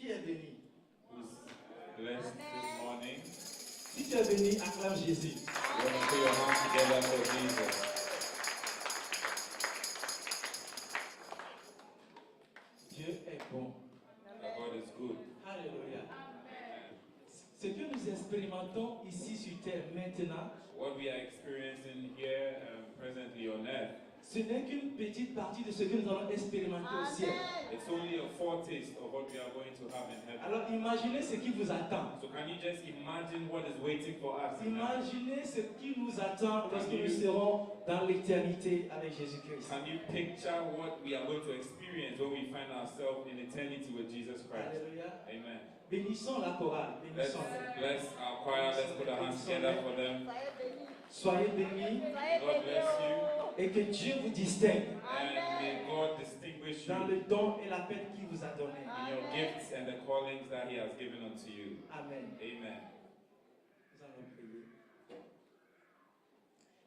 Qui est béni? Who's blessed this morning? Si tu es béni, acclame Jésus. You want to put your hands together for Jesus. Dieu est bon. That God is good. Alléluia. Ce que nous expérimentons ici sur terre maintenant, What we are experiencing here presently on earth, ce n'est qu'une petite partie de ce que nous allons expérimenter au ciel. it's only a foretaste of what we are going to have in heaven. Alors imaginez ce qui vous attend. So can you just imagine what is waiting for us? in heaven? Imaginez ce qui nous attend lorsque nous serons dans l'éternité avec Jésus-Christ. Can you picture what we are going to experience when we find ourselves in eternity with Jesus Christ? Alléluia. Amen. Bénissons la chorale. Let's Bénissons. bless our choir. Let's put our hands together for them. Soyez bénis God bless you. et que Dieu vous distingue And may God distinguish dans you le don et l'appel qu'il vous a donné. in your gifts and the callings that He has given unto you. Amen. Amen. Nous allons prier.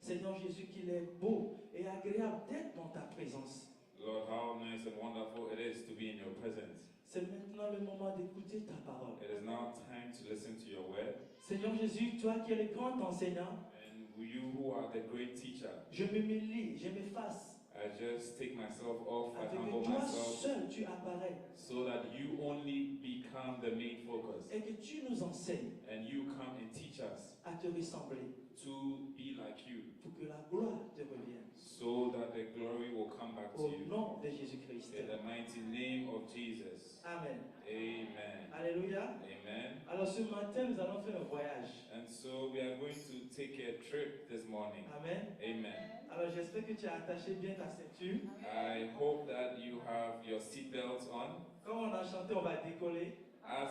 Seigneur Jésus, qu'il est beau et agréable d'être dans ta présence. Lord, how nice and wonderful it is to be in your presence. C'est maintenant le moment d'écouter ta parole. It is now time to listen to your word. Seigneur Jésus, toi qui es le grand enseignant, And you who are the great teacher, je me mêle, je m'efface. I just take myself off, I Afin humble que toi myself seul tu apparais so that you only become the main focus. et que tu nous enseignes And you come and teach us à te ressembler to be like you, pour que la gloire te revienne. so that the glory will come back to Au you. nom de Jésus-Christ. In the mighty name of Jesus. Amen. Amen. Alléluia. Amen. Alors ce matin, nous allons faire un voyage. And so we are going to take a trip this morning. Amen. Amen. Alors j'espère que tu as attaché bien ta ceinture. I hope that you have your seatbelts on. Comme on a chanté, on va décoller. As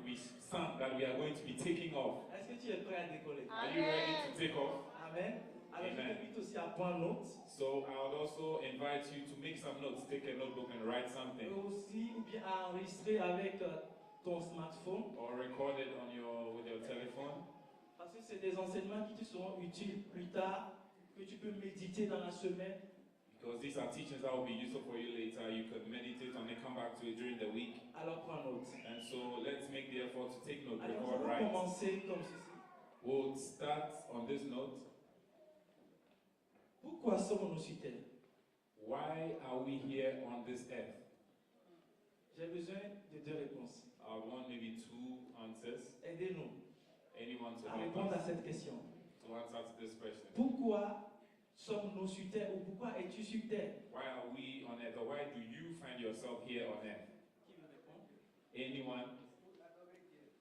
we sang that we are going to be taking off. Est-ce que tu es prêt à décoller? Are you ready to take off? Amen. Alors je Amen. t'invite aussi à prendre note. So I would also invite you to make some notes, take a notebook and write Et something. aussi, ou bien à enregistrer avec ton smartphone. Or record it on with your telephone. Parce que c'est des enseignements qui te seront utiles plus tard, que tu peux méditer dans la semaine. Because these are teachings that will be useful for you later. You can meditate on it, come back to it during the week. Alors prends note. And so let's make the effort to take note, Alors nous record, allons write. commencer comme ceci. We'll start on this note. Pourquoi sommes-nous sur terre? Why are we here on this earth? J'ai besoin de deux réponses. I want maybe two answers. Aidez-nous Anyone to à help répondre à us cette question. to answer to this question? Pourquoi sommes-nous sur terre ou pourquoi es-tu sur terre? Why are we on earth, or why do you find yourself here on earth? Qui veut répondre? Anyone?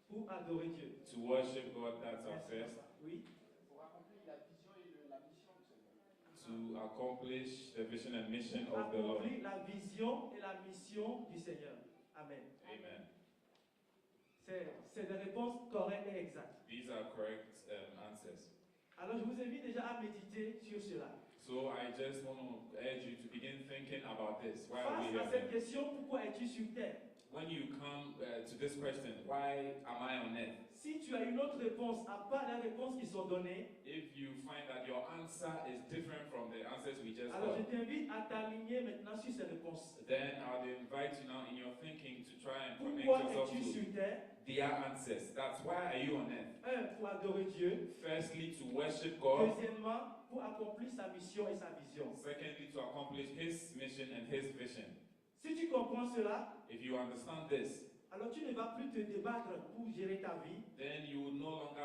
Pour adorer Dieu. To worship God, that's our first. Oui. Pour accomplir la vision et la mission du Seigneur. To accomplish the vision and mission Pour of the Lord. accomplir la vision et la mission du Seigneur. Amen. Amen. C'est des réponses correctes et exactes. These are correct answers. Alors je vous invite déjà à méditer sur cela. So I just want to urge you to begin thinking about this. Why are we Face à cette here? question, pourquoi es-tu sur terre? When you come to this question, why am I on earth? Si tu as une autre réponse à part les réponses qui sont données, If you find that your answer is different from the answers we just alors je got, t'invite à t'aligner maintenant sur ces réponses. then I would invite you now in your thinking to try and connect Pourquoi yourself es-tu to sur terre? their answers. That's why are you on earth? Un, pour adorer Dieu. Firstly, to worship God. Deuxièmement, pour accomplir sa mission et sa vision. Secondly, to accomplish His mission and His vision. Si tu comprends cela, If you understand this, alors tu ne vas plus te débattre pour gérer ta vie. then you will no longer,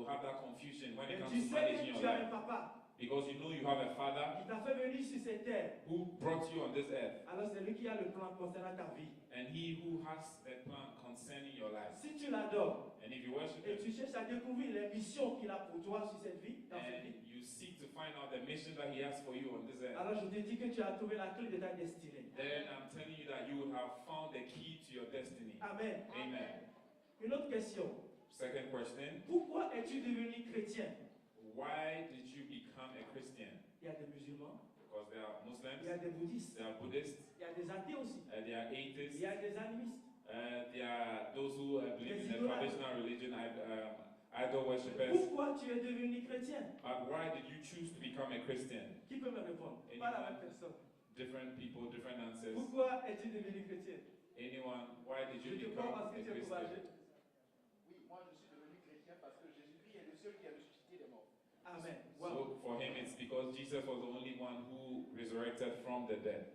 have that confusion when it Et comes tu to sais managing que your tu as un life. papa Because you know you have a Father qui t'a fait venir sur cette terre. who brought you on this earth, Alors c'est lui qui a le plan concernant ta vie. and He who has the plan concerning your life. Si tu l'adores And if you worship et Him, tu cherches à découvrir les missions qu'il a pour toi sur cette vie, dans cette vie, and you seek to find out the mission that He has for you on this earth, alors je te dis que tu as trouvé la clé de ta destinée. then I'm telling you that you will have found the key to your destiny. Amen. Amen. Une autre question. Second question, Pourquoi es-tu devenu chrétien? why did you become a Christian? Il y a des musulmans, Because there are Muslims, il y a des bouddhistes, there are Buddhists, il y a des athées aussi, there are il atheists, y a des animistes. there are those who believe in the Des traditional religion, idol worshippers. Pourquoi tu es devenu chrétien? But why did you choose to become a Christian? Qui peut me répondre? Pas la même personne. Different people, different answers. Pourquoi es-tu devenu chrétien? Anyone? Why did you Je te become crois parce a que tu es Christian? courageux. Oui, moi je suis devenu chrétien parce que Jésus-Christ est le seul qui a ressuscité les morts. Amen. Wow. So for him, it's because Jesus was the only one who resurrected from the dead.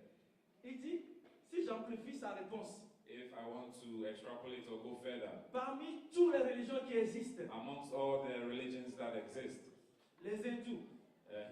Il dit, si j'amplifie sa réponse, If I want to extrapolate or go further, parmi toutes les religions qui existent, amongst all the religions that exist, les hindous,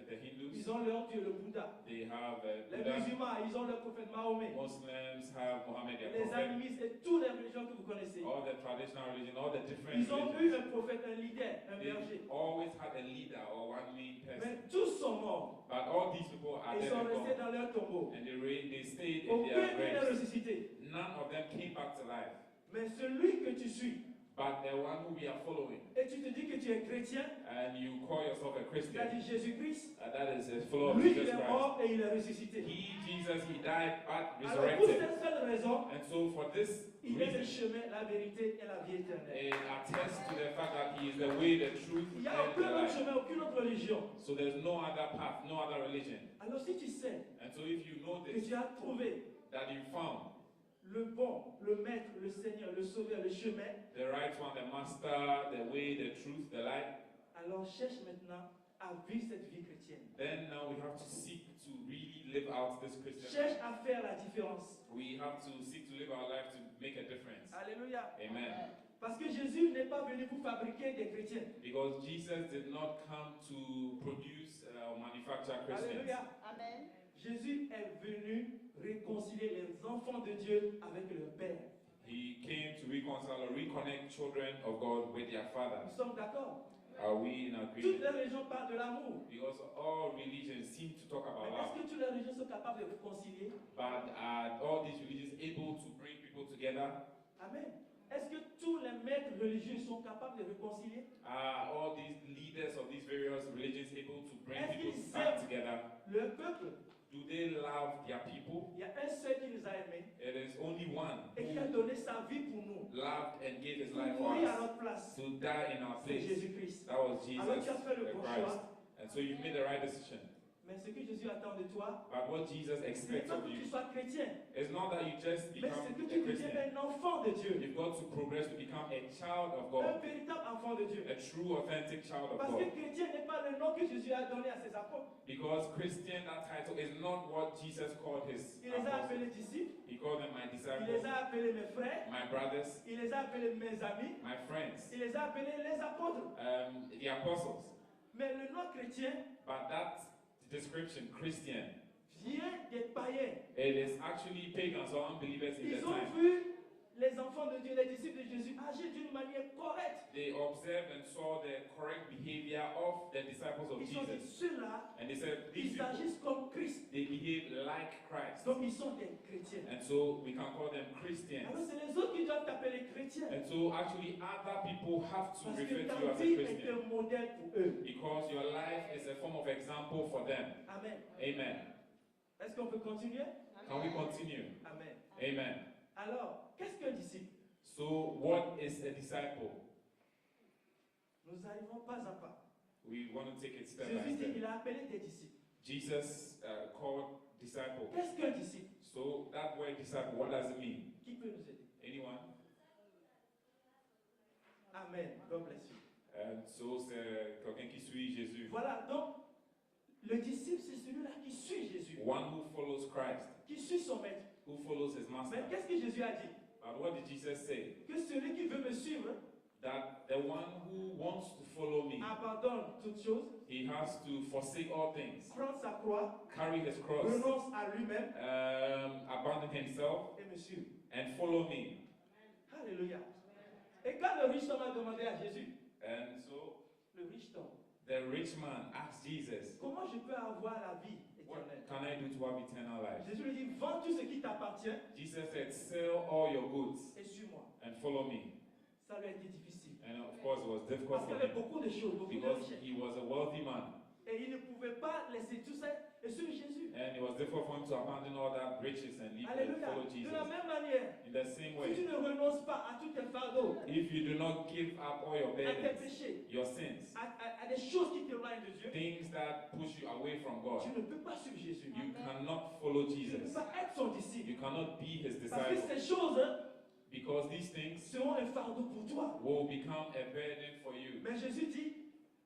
the Hindus, ils ont leur Dieu, le Bouddha. they have Les Buddha. musulmans, ils ont leur prophète Mahomet. Muslims have Muhammad, their Les prophet. animistes et toutes les religions que vous connaissez. All the traditional religion, all the different Ils ont eu religions, un prophète, un leader, un berger. they always had a leader or one main person. Mais tous sont morts. But all these people are Ils dead sont and restés gone. dans leur tombeau. And they stayed in Aucun their n'est graves. ressuscité. None of them came back to life. Mais celui que tu suis, But the one who we are following, et tu te dis que tu es chrétien, and you call yourself a Christian, c'est-à-dire Jésus-Christ, that is a follower of lui il Jesus est Christ. mort et il est ressuscité. He, Jesus, he died but Alors pour resurrected. cette seule raison, And so for this il est le reason, chemin, la vérité et la vie éternelle. it attests to the fact that he is the way, the truth, Il n'y a and the aucun autre life. chemin, aucune autre religion. So there's no other path, no other religion. Alors si tu sais And so if you know que this, tu as trouvé that you found le bon, le maître, le Seigneur, le sauveur, le chemin, the right one, the master, the way, the truth, the light, alors cherche maintenant à vivre cette vie chrétienne. then now we have to seek to really live out this Christian Cherche life. à faire la différence. We have to seek to live our life to make a difference. Alléluia. Amen. Parce que Jésus n'est pas venu pour fabriquer des chrétiens. Because Jesus did not come to produce or manufacture Christians. Alléluia. Amen. Jésus est venu réconcilier les enfants de Dieu avec leur Père. He came to reconcile or reconnect children of God with their Father. Nous sommes d'accord. Are we in Toutes agreement? les religions parlent de l'amour. Because all religions seem to talk Mais about love, est-ce que toutes les religions sont capables de réconcilier? but are all these religions able to bring people together? Amen. Est-ce que tous les maîtres religieux sont capables de réconcilier? Are all these leaders of these various religions able to bring Est-ce people qu'ils back aiment together? leur peuple? Do they love their people? Il y a un seul qui les a aimés It is only one et qui a who donné sa vie pour nous, loved and gave his pour life for mourir à us, notre place. to die in our C'est place. Jésus-Christ. That was Jesus Alors tu as fait le the bon Christ. choix. And so you've made the right decision. Mais ce que Jésus attend de toi, But what Jesus ce n'est expects pas of que tu you sois chrétien, is not that you just mais become c'est que a tu Christian. deviens un enfant de Dieu, You've got to progress to become a child of un God, véritable enfant de Dieu. a true, authentic child of Parce que God. chrétien n'est pas le nom que Jésus a donné à ses apôtres. Because Christian, that title is not what Jesus called his Il les a appelés apostles. disciples, He called them my il les disciples, a appelés mes frères, my brothers, il les a appelés mes amis, my friends, il les a appelés les apôtres. the apostles. Mais le nom chrétien But that description, Christian, vient des païens. it is actually pagans or unbelievers in the Ils ont time. vu les enfants de Dieu, les disciples de Jésus agir d'une manière correcte. They observed and saw the correct behavior of the disciples of Ils ont dit, Jesus. ceux-là, And they said, these ils people, agissent comme Christ. they behave like Christ. Donc ils sont des chrétiens. And so we can call them Christians. Alors c'est les autres qui doivent t'appeler chrétien. And so actually other people have to Parce refer que to ta you as a vie est Christian. un modèle pour eux. Because your life is a form of example for them. Amen. Amen. Est-ce qu'on peut continuer? Can we continue? Amen. Amen. Alors, qu'est-ce qu'un disciple? So what is a disciple? Nous arrivons pas à pas. We want to take it step by Jésus dit, step. il a appelé des disciples. Jesus called disciple. Qu'est-ce qu'un disciple? So that word disciple, what does it mean? Qui peut nous aider? Anyone? Amen. God bless you. So c'est quelqu'un qui suit Jésus. Voilà, donc, le disciple, c'est celui-là qui suit Jésus, One who follows Christ, qui suit son maître. who follows his Mais master. qu'est-ce que Jésus a dit? But what did Jesus say? Que celui qui veut me suivre That the one who wants to follow me, abandonne toutes choses, he has to forsake all things, prend sa croix, carry his cross, renonce à lui-même abandon himself, et me suit. and follow me. Alléluia. Et quand le riche homme a demandé à Jésus, And so le riche homme, the rich man asked Jesus, comment je peux avoir la vie what éternelle? can I do to have eternal life? Jésus lui dit, vends tout ce qui t'appartient Jesus said, sell all your goods et suis-moi. and follow me. Ça lui a été difficile. And of course it was difficult Parce qu'il for y avait him beaucoup de choses, beaucoup de because richesses. he was a wealthy man. Et il ne pouvait pas laisser tout ça et suivre Jésus. And it was difficult for him to abandon all that riches and leave and Alléluia. follow De Jesus. la même manière, In the same si way, tu ne renonces pas à tous tes fardeaux, if you do not give up all your à tes burdens, péchés, your sins, à des choses qui t'éloignent de Dieu, things that push you away from God, tu ne peux pas suivre Jésus. you cannot follow Tu ne peux Jesus. pas être son disciple. You cannot be his Parce que disciple ces choses because these things seront un fardeau pour toi. will become a burden for you. Mais Jésus dit,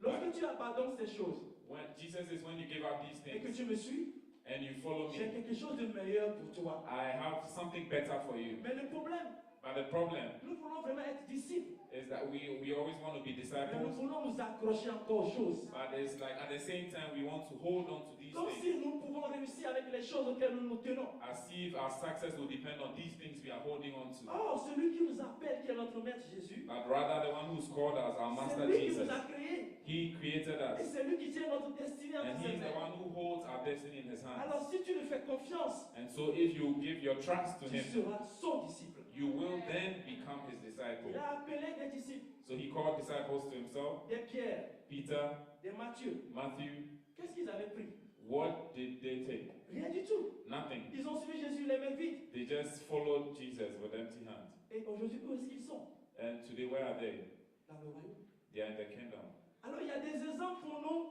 lorsque tu abandonnes ces choses When Jesus says, when you give up these et que things tu me suis, and you follow j'ai me, quelque chose de meilleur pour toi. I have something better for you. Mais le problème, But the problem nous voulons vraiment être disciples. is that we always want to be Mais nous disciples, voulons nous accrocher encore aux choses. but it's like at the same time we want to hold on to these Comme things si nous pouvons réussir avec les choses auxquelles nous nous tenons. as if our success will depend on these things we are holding on to. Or, celui qui nous appelle, qui est notre Maître Jésus, But rather the one who's called us, our c'est Master lui qui Jesus, nous a créés. he created Et us. c'est lui qui tient notre destinée And entre he ses is the mains. one who holds our destiny in his hands. Alors, si tu lui fais confiance, And so if you give your trust to tu him, seras son disciple. you will then become his disciple. Il a appelé des disciples, So he called disciples to himself, des Pierre, Peter, des Matthieu. Matthew. Qu'est-ce qu'ils avaient pris? What did they take? Rien du tout. Nothing. Ils ont suivi Jésus les mains vides. They just followed Jesus with empty hands. Et aujourd'hui, où est-ce qu'ils sont? And today, where are they? Dans le royaume. They are in the kingdom. Alors, il y a des exemples pour nous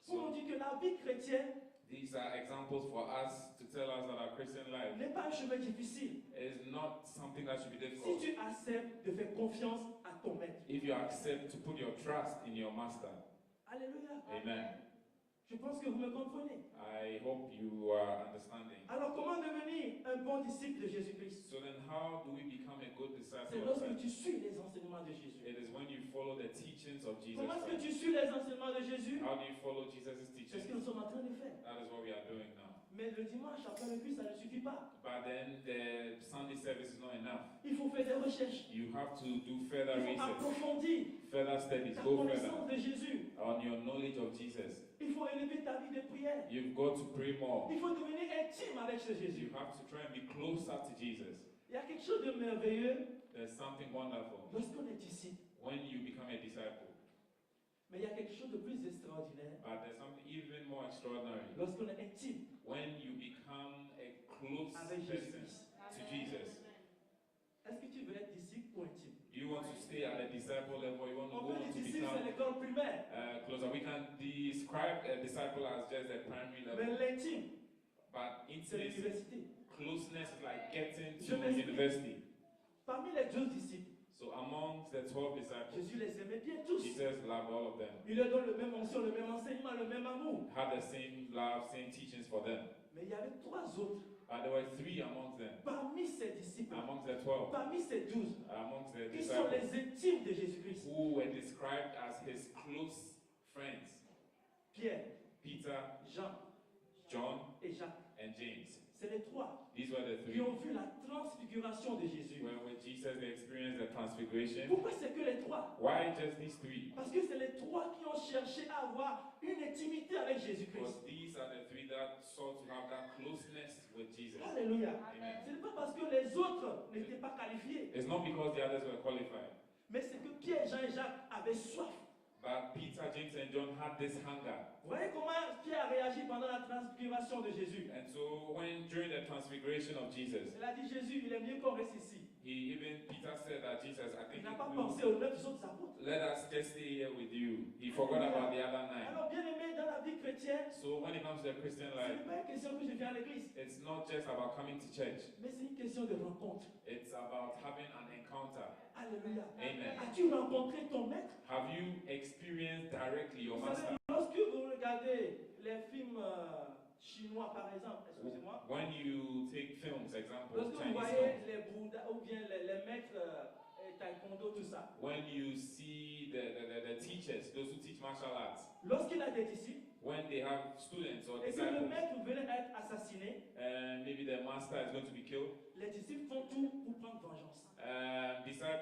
So dit que la vie chrétienne these are examples for us to tell us that our Christian life n'est pas un chemin difficile. is not something that should be Si difficult. tu acceptes de faire confiance à ton maître. If you accept to put your trust in your master. Alléluia. Amen. Je pense que vous me comprenez. I hope you are understanding. Alors, comment devenir un bon disciple de Jésus-Christ? So then how do we become a good C'est disciple of lorsque Christ? tu suis les enseignements de Jésus. It is when you follow the teachings of Jesus Comment est-ce que Christ. tu suis les enseignements de Jésus? How do you follow Jesus' C'est ce teachings? que nous sommes en train de faire. That is what we are doing now. Mais le dimanche, après le culte, ça ne suffit pas. But then the Sunday service is not enough. Il faut faire des recherches. You have to do further Il faut research, approfondir further studies, ta go further connaissance de Jésus. on your knowledge of Jesus. Il faut élever ta vie de prière. You've got to pray more. Il faut devenir intime avec ce Jésus. You have to try and be closer to Jesus. Il y a quelque chose de merveilleux There's something wonderful lorsqu'on est disciple. when you become a disciple. Mais il y a quelque chose de plus extraordinaire But there's something even more extraordinary lorsqu'on est intime when you become a close avec person Jésus. to Jesus. Est-ce que tu veux être disciple ou intime? Do you want to stay at the disciple level? You want to On go peut on dire to disciple, c'est become l'école primaire. closer? We can describe a disciple as just a primary Mais level. l'intime, But c'est intimacy, l'université. closeness is like getting Je to m'explique. university. Parmi les 12 disciples, So amongst the 12 disciples, Jésus les aimait bien tous. Jesus loved all of them. Il leur donne le même onction, le même enseignement, le même amour. Had the same love, same teachings for them. Mais il y avait 3 autres But there were 3 amongst them, parmi ces disciples, amongst the 12, parmi ces 12, amongst the qui sont disciples, les intimes de Jésus-Christ. who were described as his close friends: Pierre, Peter, Jean John, et Jacques. and James. C'est les 3 These were the qui 3. ont vu la transfiguration de Jésus. When with Jesus they experienced the transfiguration. Pourquoi c'est que les 3? Why just these 3? Parce que c'est les 3 qui ont cherché à avoir une intimité avec Jésus-Christ. Because these are the 3 that sought to have that closeness with Jesus. Alléluia. Amen. Ce n'est pas parce que les autres n'étaient pas qualifiés, It's not because the others were qualified, mais c'est que Pierre, Jean et Jacques avaient soif. but Peter, James, and John had this hunger. Vous voyez comment Pierre a réagi pendant la transfiguration de Jésus? And so when during the transfiguration of Jesus, Il a dit Jésus, il est mieux qu'on reste ici. Peter said that Jesus, I Il think n'a pas we- pensé aux 9 autres apôtres. let us just stay here with you. He forgot about the other 9. Alors, bien aimé, dans la vie chrétienne, So when it comes to the Christian ce life, n'est pas une question que je viens à l'église, it's not just about coming to church. mais c'est une question de rencontre. It's about having an encounter. Alléluia. Amen. As-tu rencontré ton maître? Have you experienced directly your Vous savez, master? lorsque vous regardez les films chinois, par exemple, excusez-moi, When you take films, example, lorsque vous Chinese voyez films, les Bouddhas ou bien les maîtres taekwondo, tout ça, when you see the teachers, those who teach martial arts, lorsqu'il a des disciples when they have students or et que le disciples, maître venait à être assassiné, and maybe the master is going to be killed, les disciples font tout pour prendre vengeance.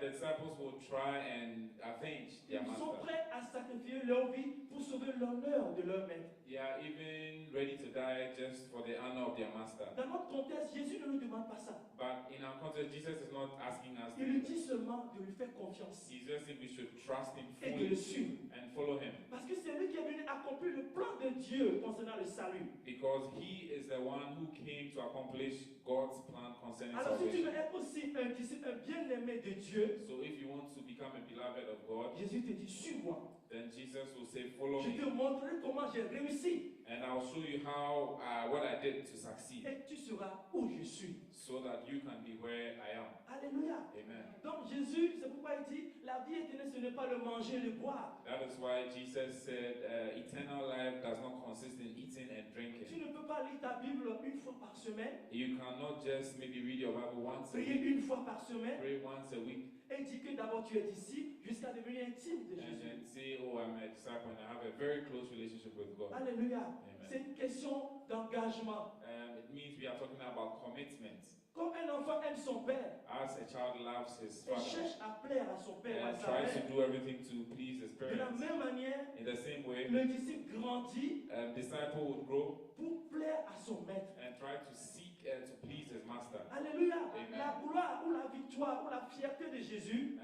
the disciples will try and avenge their Ils sont master. prêts à sacrifier leur vie pour sauver l'honneur de leur maître. They are even ready to die just for the honor of their master. Dans notre contexte, Jésus ne nous demande pas ça. But in our context, Jesus is not asking us to Il do lui that. dit seulement de lui faire confiance He's just saying we should trust him et de le fully suivre. and follow him, Parce que c'est lui qui est venu accomplir le plan de Dieu concernant le salut. because he is the one who came to accomplish God's plan concerning Alors si tu veux salvation. être aussi un disciple, un bien-aimé de Dieu, So if you want to become a beloved of God, Jésus te dit, suis-moi. then Jesus will say, follow Je me, te montrerai comment j'ai réussi and I'll show you how what I did to succeed, et tu seras où je suis. so so that you can be where I am. Alléluia. Amen. Donc Jésus, c'est pourquoi il dit, la vie éternelle, ce n'est pas le manger, le boire. That is why Jesus said, eternal life does not consist in eating and Tu drinking. ne peux pas lire ta Bible une fois par semaine, You cannot just maybe read your Bible once a prier week, une fois par semaine, pray once a week, et dire que d'abord tu es disciple jusqu'à devenir intime de and Jésus. then say, oh, I'm a disciple and I have a very close relationship with God. Alléluia. Amen. C'est une question d'engagement. It means we are talking about commitment. Comme un enfant aime son père As a child loves his et father cherche à plaire à son père ou à and sa tries mère, to do everything to please his de la parents, même manière, in the same way, le disciple grandit a disciple would grow pour plaire à son maître. and try to seek to please his master. Alléluia. Amen. La gloire ou la victoire ou la fierté de Jésus,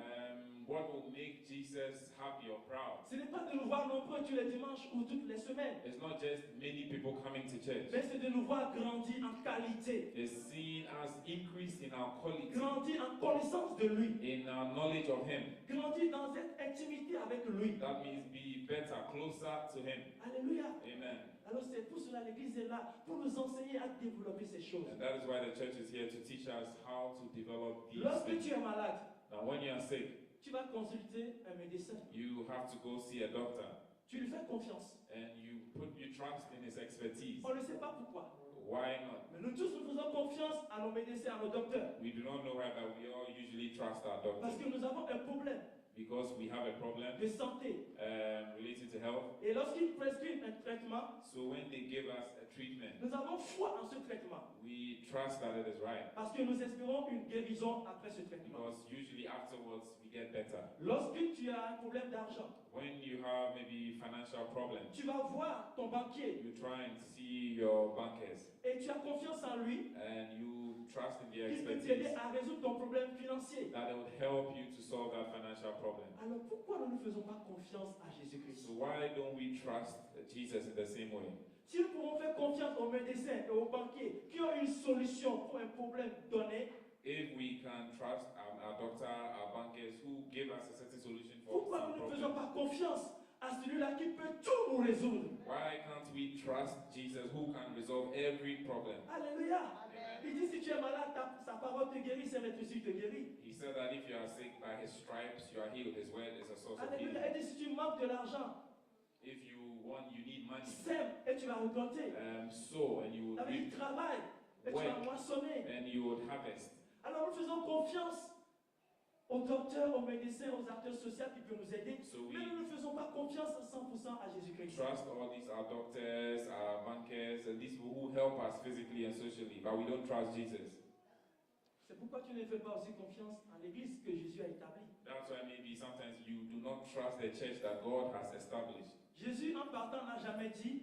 What will make Jesus happy or proud? ce n'est pas de nous voir nombreux tous les dimanches ou toutes les semaines, It's not just many people coming to church. mais c'est de nous voir grandir en qualité, It's seen as increase in our quality, grandir en connaissance de lui, in our knowledge of Him. grandir dans cette intimité avec lui. That means be better, closer to Him. Alléluia. Amen. Alors c'est pour cela l'Église est là, pour nous enseigner à développer ces choses. And that is why the church is here to teach us how to develop these Lorsque things. tu es malade, Now, when you are sick, tu vas consulter un médecin. you have to go see a doctor, Tu lui fais confiance. and you put your trust in his expertise. On ne sait pas pourquoi. Why not? Mais nous tous, nous faisons confiance à nos médecins, à nos docteurs. We do not know why, but we all usually trust our Parce doctors que nous avons un problème because we have a problem de santé. related to health. Et lorsqu'ils prescrivent un traitement, So when they give us a treatment, nous avons foi en ce traitement. we trust that it is right Parce que nous espérons une guérison après ce traitement. because usually afterwards we get better. Lorsque tu as un problème d'argent, When you have maybe financial problems, tu vas voir ton banquier you try and see your bankers et tu as confiance en lui. and you trust in their Il peut t'aider expertise à résoudre ton problème financier. that it would help you to solve that financial problem. Alors pourquoi nous ne faisons pas confiance à Jésus-Christ? So why don't we trust Jesus in the same way? Si nous pouvons faire confiance aux médecins et aux banquiers qui ont une solution pour un problème donné, If we can trust our doctor, our bankers who give us a certain solution for pourquoi some nous ne faisons problem, pas confiance à celui-là qui peut tout nous résoudre? why can't we trust Jesus who can resolve every problem? Alléluia. Il dit si tu es malade, sa parole te guérit, c'est maître te guérit. He said that if you are sick, by his stripes you are healed. His word is a source of Alléluia. healing. Et dit si tu manques de l'argent, If you need money, sème et tu vas récolter. sow and you Ça would veut dire reap, travaille et tu vas moissonner. and you would harvest. Alors nous faisons confiance aux docteurs, aux médecins, aux acteurs sociaux qui peuvent nous aider. So Mais nous ne faisons pas confiance à 100% à Jésus-Christ. Trust all these, our doctors, our bankers, and these people who help us physically and socially, but we don't trust Jesus. C'est pourquoi tu ne fais pas aussi confiance à l'église que Jésus a établie. That's why maybe sometimes you do not trust the church that God has established. Jésus, en partant, n'a jamais dit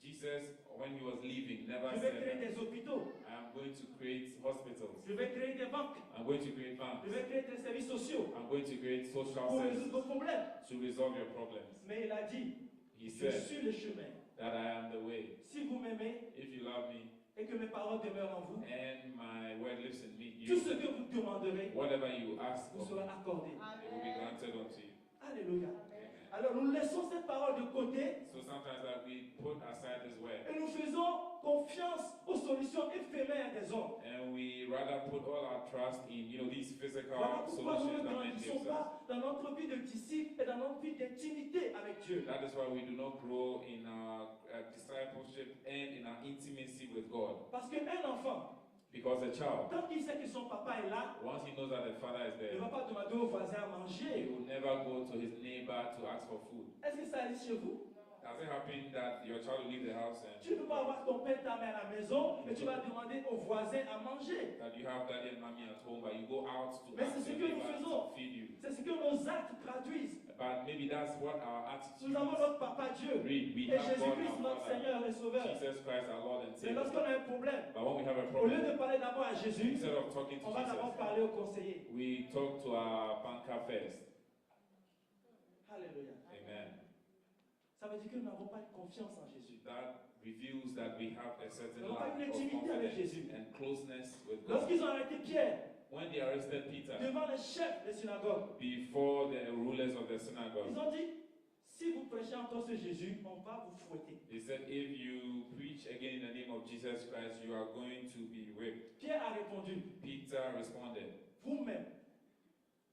Jesus, when he was leaving, never je vais créer said, des hôpitaux, I'm going to create hospitals, je vais créer des banques, I'm going to create je banks, vais créer des services sociaux I'm going to create social pour résoudre services vos problèmes. to resolve your problems. Mais il a dit He je said suis le chemin. that I am the way. Si vous m'aimez If you love me et que mes paroles demeurent en vous, and my word lives in me, tout ce you, que vous demanderez whatever you ask vous of me, sera accordé. it will be granted unto you. Alléluia. Amen. Alors nous laissons cette parole de côté So sometimes that we put aside this word et nous faisons confiance aux solutions éphémères des hommes. and we rather put all our trust in, these physical Voilà pourquoi nous solutions ne that man grandissons gives us. pas dans notre vie de disciple et dans notre vie d'intimité avec Dieu. That is why we do not grow in our discipleship and in our intimacy with God. Parce qu'un enfant, Because a child, tant qu'il sait que son papa est là, once he knows that the father is ne there, va pas demander au voisin à he manger. will never go to his neighbor to ask for food. Est-ce que ça arrive chez vous? Does it happen that your child will leave the house Tu ne peux and pas avoir ton père, ta mère à la maison et tu vas demander au voisin à manger. that you have daddy and mommy at home, but you go out to Mais ask c'est ce your que nous neighbor faisons. to feed you? C'est ce que nos actes traduisent. But maybe that's what our attitude Nous avons notre papa Dieu read. We et have God Jésus-Christ our notre Father, Seigneur et Sauveur. Jesus Christ our Lord and Mais Savior. lorsqu'on a un problème, But when we have a au lieu problem, de parler d'abord à Jésus, instead of talking to on va d'abord Jesus, parler au conseiller. we talk to our banker first. Alléluia. Amen. Ça veut dire que nous n'avons pas de confiance en Jésus. That reveals that we have a certain Nous n'avons pas lack une of intimité avec confidence Jésus. and closeness with God. Lorsqu'ils ont arrêté Pierre When they arrested Peter devant les chefs des synagogues, before the rulers of the synagogue, ils ont dit, si vous prêchez encore ce Jésus, on va vous fouetter. He said, if you preach again in the name of Jesus Christ, you are going to be whipped. Pierre a répondu, Peter responded, vous-même,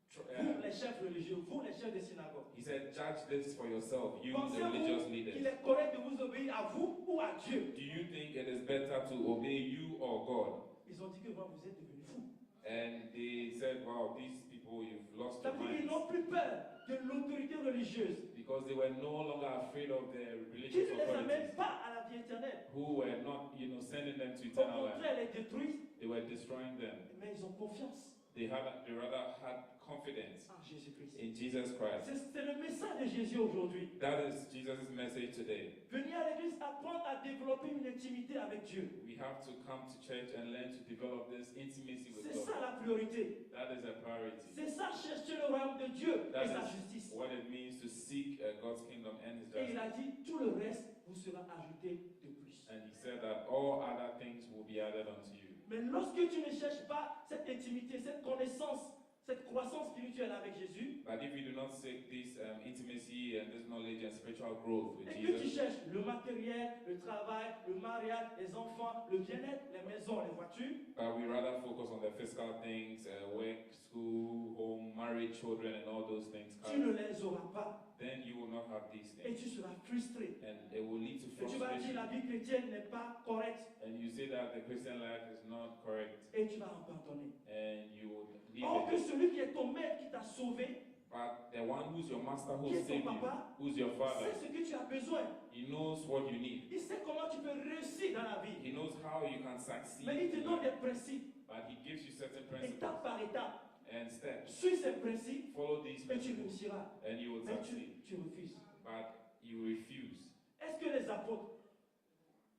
tr- vous les chefs religieux, vous les chefs des synagogues, he said, judge this for yourself, you the pensez-vous religious qu'il leaders. est correct de vous obéir à vous ou à Dieu? Do you think it is better to obey you or God? Ils ont dit que moi, vous êtes devenus fous. And they said, wow, these people, you've lost Ça your veut dire qu'ils minds. n'ont plus peur de l'autorité religieuse Because they were no longer afraid of their qui religious ne les amène authorities, pas à la vie éternelle. who were not, sending them to Au eternal life. contraire, les détruisent, They were destroying them. mais ils ont confiance They rather had confidence en Jésus-Christ. in Jesus Christ. C'est le message de Jésus aujourd'hui. That is Jesus' message today. Venir à l'église, apprendre à développer une intimité avec Dieu. We have to come to church and learn to develop this intimacy with C'est ça God. la priorité. That is a priority. C'est ça chercher le royaume de Dieu That et sa is justice. what it means to seek God's kingdom and His Et il a justice. dit, tout le reste vous sera ajouté de plus. And He said that all other things will be added unto you. Mais lorsque tu ne cherches pas cette intimité, cette connaissance, cette croissance spirituelle avec Jésus, But if you do not seek this intimacy and this knowledge and spiritual growth with et que tu Jesus, cherches le matériel, le travail, le mariage, les enfants, le bien-être, les maisons, les voitures, but we rather focus on the physical things, work, school, home, marriage, children, and all those things, tu ne les auras pas. then you will not have these Et things. tu seras frustré. And it will lead to Et tu vas dire frustration. la vie chrétienne n'est pas correcte. And you say that the Christian life is not correct, Et tu vas abandonner. and you would leave Or que it. celui qui est ton maître, qui t'a sauvé, But the one who's your master, who qui est ton saved you, papa, who's your father, sait ce que tu as besoin. he knows what you need. Il sait comment tu peux réussir dans la vie. He knows how you can succeed. Mais il te in donne life. des principes, But he gives you certain étape principles par étape. and steps. Suis ces principes Follow these et tu principles, réussiras. and you will Mais succeed. tu refuses. But you refuse. Est-ce que les apôtres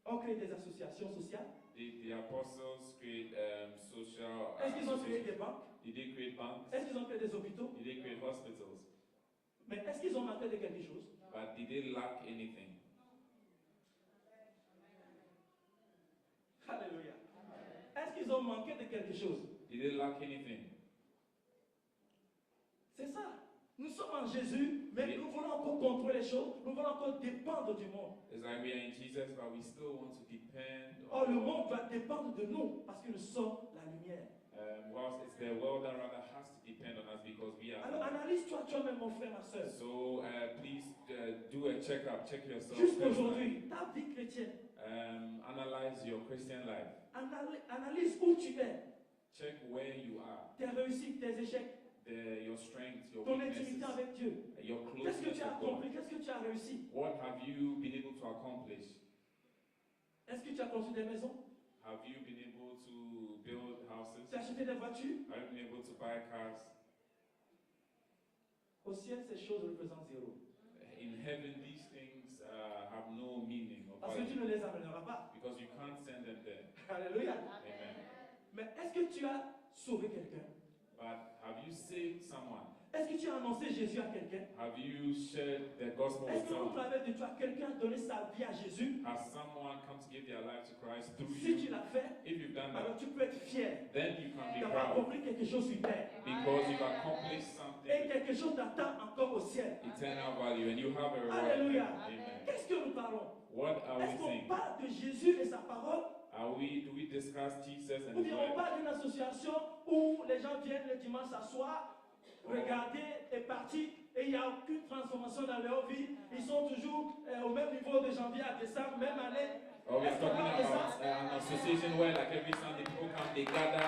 ont créé des associations sociales? The apostles create social. Est-ce qu'ils ont créé associations. des banques? Did they create banks? Est-ce qu'ils ont créé des hôpitaux? Did they create hospitals? Mais est-ce qu'ils ont manqué de quelque chose? But did they lack anything? Alléluia. Est-ce qu'ils ont manqué de quelque chose? Did they lack anything? C'est ça. Nous sommes en Jésus, mais nous voulons encore contrôler les choses. Nous voulons encore dépendre du monde. It's like we are in Jesus, but we still want to depend Or, on le God. monde va dépendre de nous parce que nous sommes la lumière. Whilst it's the world that rather has to depend on us because we are. Alors, analyse-toi toi-même, mon frère, ma soeur. So please do a checkup. Check yourself. Juste personally. aujourd'hui, ta vie chrétienne, Analyze your Christian life. analyse où tu es, Check where you are. tes réussites, tes échecs, Your strengths, your ton weaknesses, intimité avec Dieu. your Qu'est-ce que closeness tu as with God. accompli? Qu'est-ce que tu as réussi? What have you been able to accomplish? Est-ce que tu as construit des maisons? Have you been able to build houses? Tu as acheté des voitures? Have you been able to buy cars? Au ciel, ces choses représentent zéro. In heaven, these things have no meaning or Parce que tu value ne les amèneras pas. because you can't send them there. Alléluia. Amen. Mais est-ce que tu as sauvé quelqu'un? But have you saved someone? Est-ce que tu as annoncé Jésus à quelqu'un? Have you shared the gospel Est-ce with que au someone? travers de toi, quelqu'un a donné sa vie à Jésus? Has someone come to give their life to Christ through Si tu you? l'as fait, If you've done alors that, tu peux être fier then you can be d'avoir proud accompli quelque chose sur terre. because you've accomplished Et something quelque chose t'attend encore au ciel. eternal value and you have a reward. Alléluia. Amen. Qu'est-ce que nous parlons? What are Est-ce we qu'on saying? parle de Jésus et sa parole? Do we discuss Jesus and Ou His bien on word? parle d'une association où les gens viennent le dimanche s'asseoir, regarder et partir et il n'y a aucune transformation dans leur vie. Ils sont toujours au même niveau de janvier à décembre, même année. Or we are Est-ce qu'on talking parle de about ça? an association where like every Sunday people come, they gather,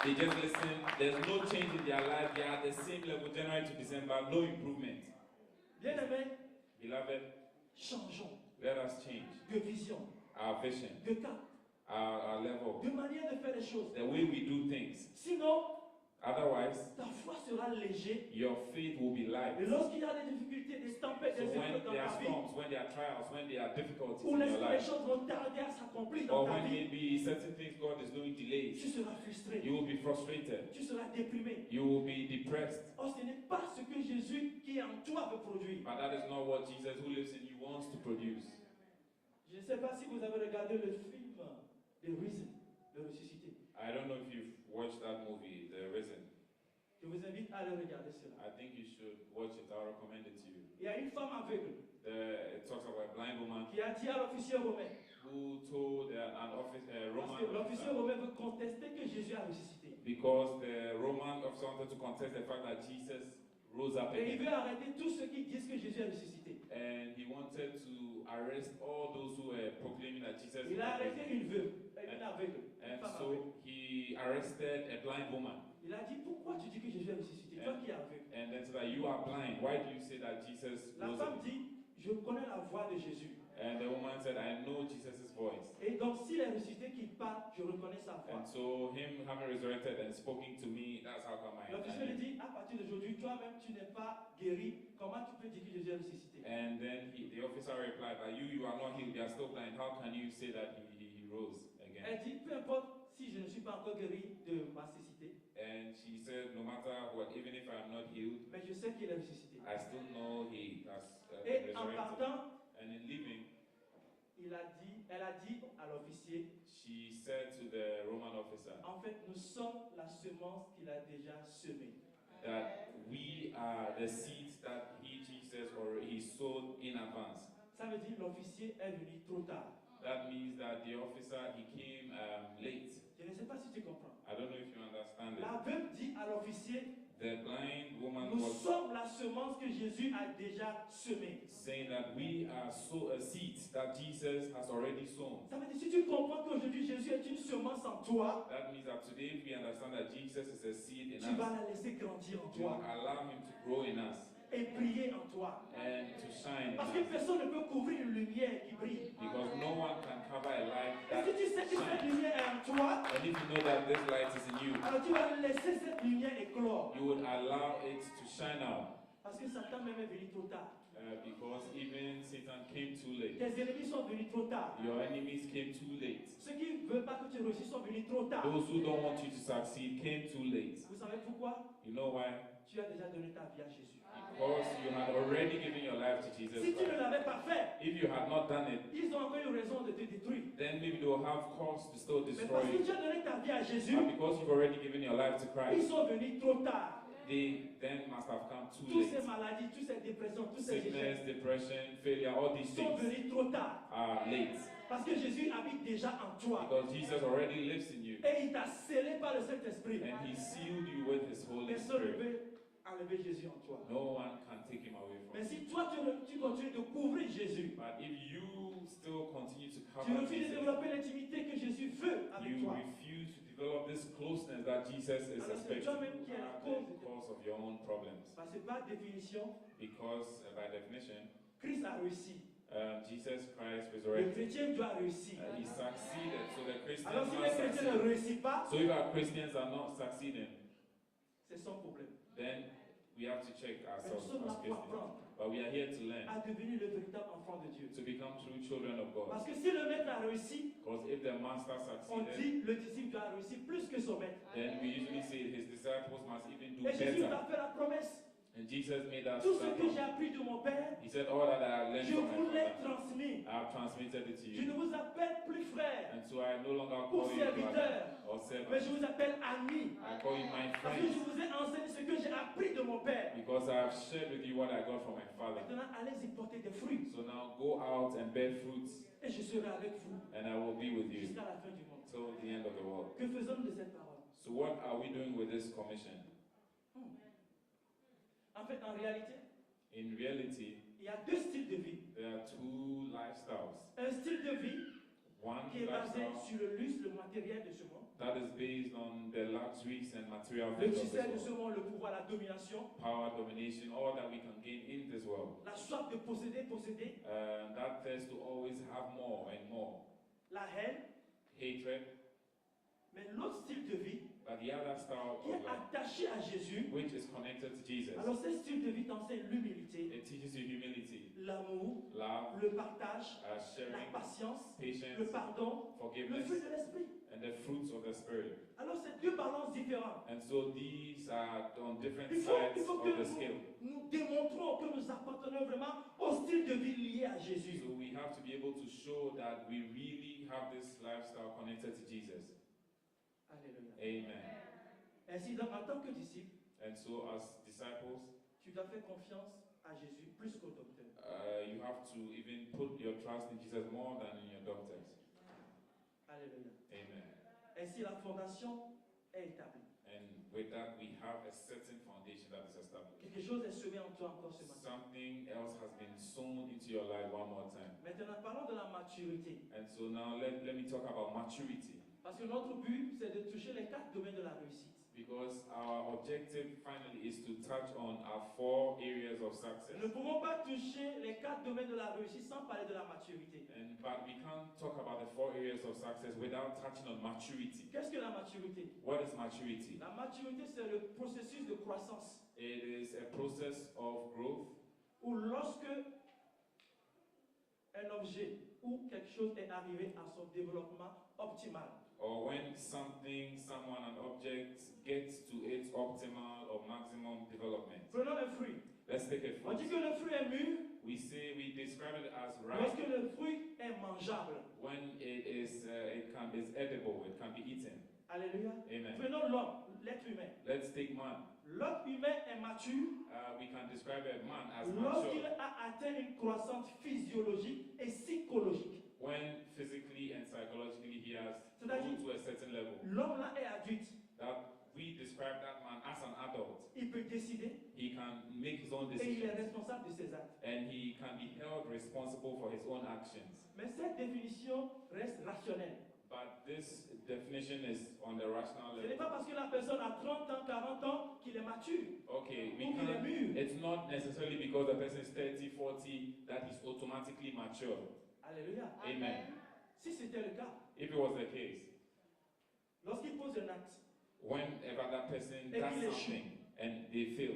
they just listen. There's no change in their life. They are at the same level January to December, no improvement. Bien aimé, Beloved, changeons let us change de vision, our vision, de cap, our level, de manière de faire les choses. the way we do things. Sinon, Otherwise, ta foi sera léger. your faith will be light. Et lorsqu'il y a des difficultés, des tempêtes, So des when épreuves dans there are ta vie, storms, when there are trials, when there are difficulties où in les your life, choses vont tarder à s'accomplir dans or ta when vie, maybe certain things God is doing delays, tu seras frustré, you will be frustrated. tu seras déprimé. You will be depressed. Or, ce n'est pas ce que Jésus qui est en toi veut produire. But that is not what Jesus who lives in you wants to produce. Je ne sais pas si vous avez regardé le film The Risen, le ressuscité. I don't know if you've watched that movie, The Risen. Je Je vous invite à aller regarder cela. I think you should watch it. I'll recommend it to you. Il y a une femme aveugle It talks about a blind woman qui a dit à l'officier romain, who told an officer, parce Roman que l'officier officer, romain veut contester que Jésus a ressuscité. because the Roman officer wanted to contest the fact that Jesus rose up Et il again. veut arrêter tous ceux qui disent que Jésus a ressuscité. And he wanted to arrest all those who were proclaiming that Jesus Il a was arrêté risen. une veuve, une aveugle, une And femme aveugle. so he arrested a blind woman. Il a dit, pourquoi tu dis que Jésus a ressuscité, toi qui es aveugle? And then said that you are blind. Why do you say that Jesus La rose femme up? dit, je connais la voix de Jésus. And the woman said, I know Jesus' voice. Et donc s'il est ressuscité, qu'il parle, je reconnais sa voix. And so him having resurrected and speaking to me, that's how come I L'officier lui am. dit, à partir d'aujourd'hui, toi-même, tu n'es pas guéri. Comment tu peux dire que Jésus est ressuscité? And then the officer replied, but you are not healed, you are still blind. How can you say that he rose again? Elle dit, peu importe si je ne suis pas encore guéri de ma cécité, And she said, no matter what, even if I'm not healed, mais je sais qu'il est ressuscité. I still know he has Et en resurrected. partant, And in leaving, elle a dit à l'officier, she said to the Roman officer en fait, nous sommes la semence qu'il a déjà semée. that we are the seeds that he, Jesus, or he sowed in advance. Ça veut dire l'officier est venu trop tard. That means that the officer, he came late. Je ne sais pas si tu comprends. I don't know if you understand it. La veuve dit à l'officier, The blind woman nous was sommes la semence que Jésus a déjà semée. saying that we are seeds that Jesus has already sown. Ça veut dire si tu comprends qu'aujourd'hui Jésus est une semence en toi, That means that today, if we understand that Jesus is a seed in tu vas us, la laisser grandir en we toi allow him to grow in us et briller en toi. and to shine in Parce que us. personne ne peut couvrir une lumière qui brille. Because no one can cover a light Et that si tu sais que cette shines. lumière est en toi, And if you know that this light is in you, alors tu vas laisser cette lumière éclore. you would allow it to shine out. Parce que Satan même est venu trop tard. Because even Satan came too late. Tes ennemis sont venus trop tard. Your enemies came too late. Ceux qui ne veulent pas que tu réussisses sont venus trop tard. Those who don't want you to succeed came too late. Vous savez pourquoi? You know why? Tu as déjà donné ta vie à Jésus. Because you had already given your life to Jesus Si tu ne Christ. l'avais pas fait, If you had not done it, ils ont encore une raison de te détruire. then maybe they will have cause to still Mais destroy parce que you. tu as donné ta vie à Jésus, But because you've already given your life to ils Christ, sont venus trop tard. they then must have come too Toutes ces late. maladies, toutes ces dépressions, tous ces Sickness, échecs depression, failure, all these sont things venus trop tard. are late. Parce que Jésus habite déjà en toi. Because Jesus already lives in you. Et il t'a scellé par le Saint-Esprit. And he sealed you with his Holy Personne ne Spirit. peut enlever Jésus en toi. No one can take him away from Mais you. si toi tu continues de couvrir Jésus, But if you still continue to tu cover refuses de Jesus, développer l'intimité que Jésus veut avec you toi, refuse to develop this closeness that Jesus is alors c'est expecting toi-même qui es la cause. because of your own problems. Parce que par définition, Because by definition, Christ a réussi. Jesus Christ Le resurrected. chrétien doit réussir. He succeeded. So the Christians Alors si must les chrétiens ne succeed. réussissent pas, So if our Christians are not succeeding, c'est son problème. then we have to check Mais nous ourselves sommes là as pour Christians. apprendre But we are here to learn, à devenir le véritable enfant de Dieu. to become true children of God. Parce que si le maître a réussi, Because if the master on succeeded, dit le disciple doit réussir plus que son maître. then we usually say his disciples must even do Et Jésus nous better. a fait la promesse. And Jesus made us Tout ce que j'ai that. appris de mon Père, He said, all that I have learned je from vous my l'ai father, transmis. I have transmitted it to Je you. ne vous appelle plus frère And so I no longer ou call you brother serviteur, or mais je servant. vous appelle ami. I call you my Parce que je friend vous ai enseigné ce que j'ai appris de mon Père. because I have shared with you what I got from my father. Maintenant, allez-y porter des fruits. So now go out and bear fruits, Et je serai avec vous and I will be with you jusqu'à la fin du monde. till the end of the world. Que faisons-nous de cette parole? So what are we doing with this commission? En fait, en réalité, In reality, il y a deux styles de vie. there are two lifestyles. Un style de vie One qui est basé lifestyle sur le luxe, le matériel de ce monde. that is based on the luxuries and material Le things of succès de this ce world. monde, le pouvoir, la domination, Power, domination, all that we can gain in this world. la soif de posséder, That thirst to always have more and more. la haine. Hatred. Mais l'autre style de vie But the other style qui of est life, attaché à Jésus, which is connected to Jesus, alors ce style de vie t'enseigne l'humilité, it teaches you humility, l'amour, love, le partage, la sharing, patience, le patience, pardon, le forgiveness, fruit de l'esprit. and the fruits of the Spirit. Alors c'est deux balances différentes. And so these are on different Il faut sides que of the scale. nous démontrons que nous appartenons vraiment au style de vie lié à Jésus. So we have to be able to show that we really have this lifestyle connected to Jesus. Alléluia. Amen. Ainsi, donc, en tant que disciple, And so, as disciples, tu dois faire confiance à Jésus plus qu'au docteur. you have to even put your trust in Jesus more than in your doctors. Alléluia. Amen. Ainsi, la fondation est établie. And with that, we have a certain foundation that is established. Quelque chose est semé en toi encore ce matin. Something else has been sown into your life one more time. Maintenant, parlons de la maturité. And so now let me talk about maturity. Parce que notre but, c'est de toucher les 4 domaines de la réussite. Because our objective finally is to touch on our 4 areas of success. Nous ne pouvons pas toucher les 4 domaines de la réussite sans parler de la maturité. But we can't talk about the 4 areas of success without touching on maturity. Qu'est-ce que la maturité? What is maturity? La maturité, c'est le processus de croissance. It is a process of growth Où lorsque un objet ou quelque chose est arrivé à son développement optimal, or when something, someone, an object gets to its optimal or maximum development. prenons le fruit. Let's take a On dit fruit. que le fruit est mûr We describe it as lorsque ripe le fruit est mangeable. when is edible, it can be eaten. Alléluia. Amen. Prenons l'homme, l'être humain. Let's take man. L'homme humain est mature We can describe a man as lorsqu'il mature a atteint une croissance physiologique et psychologique. when physically and psychologically he has C'est-à-dire- grown to a certain level. L'homme là est adulte. That we describe that man as an adult. Il peut décider He can make his own et il est decisions responsable de ses actes. and he can be held responsible for his own actions. Mais cette définition reste rationnelle. But this definition is on the rational Ce n'est level. pas parce que la personne a 30 ans, 40 ans qu'il est mature Okay, we ou qu'il est can't, mûr. it's not necessarily because the person is 30, 40 that he's automatically mature. Alléluia. Amen. Si c'était le cas, If it was the case, lorsqu'il pose un acte, whenever that person Et does qu'il échoue. something and they fail,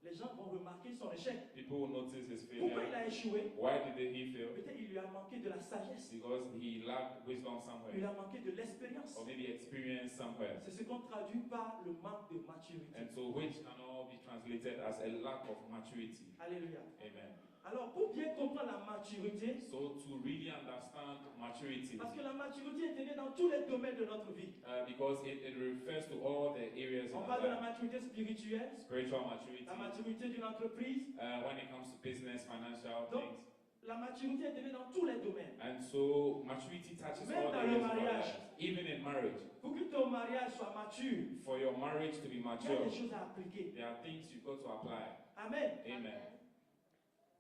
les gens vont remarquer son échec. people will notice his Pourquoi il failure. a échoué? Why did he fail? Peut-être il lui a manqué de la sagesse. Because he lacked wisdom Il somewhere, a manqué de l'expérience. or maybe experience somewhere. C'est ce qu'on traduit par le manque de maturité. And so, which can all be translated as a lack of maturity. Alléluia. Amen. Alors, pour bien comprendre la maturité, So, to really understand maturity, parce que la maturité est intégrée dans tous les domaines de notre vie. because it refers to all the areas in On our parle de la life. maturité spirituelle, Spiritual maturity, la maturité d'une entreprise. when it comes to business, financial Donc, things. la maturité est intégrée dans tous les domaines. And so, maturity touches Même all the dans le areas of our mariage. lives, even in marriage. Pour que ton mariage soit mature, For your marriage to be il y a mature, des choses à appliquer. there are things you've got to apply. Amen. Amen.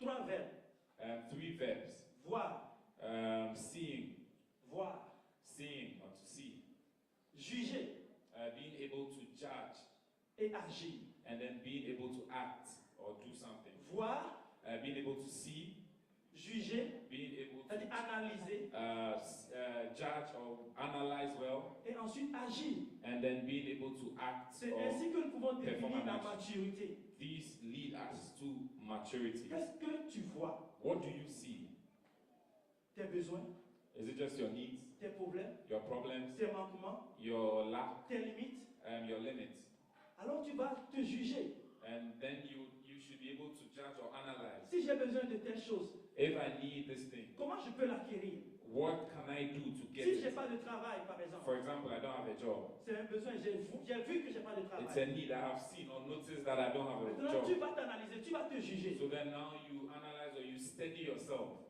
3 verbes. 3 verbs. Voir, Seeing, voir, seeing or to see. juger Being able to judge, et agir. and then being able to act or do something. Voir, Being able to see, juger, being able c'est-à-dire to analyser, judge or analyze well, et ensuite agir. and then being able to act. C'est Or, ainsi que nous pouvons définir perform la an action. maturité. these lead us to maturity. Qu'est-ce que tu vois? What do you see? Tes besoins, Is it just your needs, tes problèmes, your problems, tes manquements, your lack, tes limites. your limits? Alors tu vas te juger. And then you should be able to judge or analyze. Si j'ai besoin de telle chose, If I need this thing, comment je peux l'acquérir? what can I do to get Si j'ai it? pas de travail, par exemple, For example, I don't have a job. c'est un besoin. J'ai vu que j'ai pas de It's travail. a need I have seen or noticed that I don't have a Maintenant, tu job. vas t'analyser, tu vas te juger. So then now you analyze or you study yourself.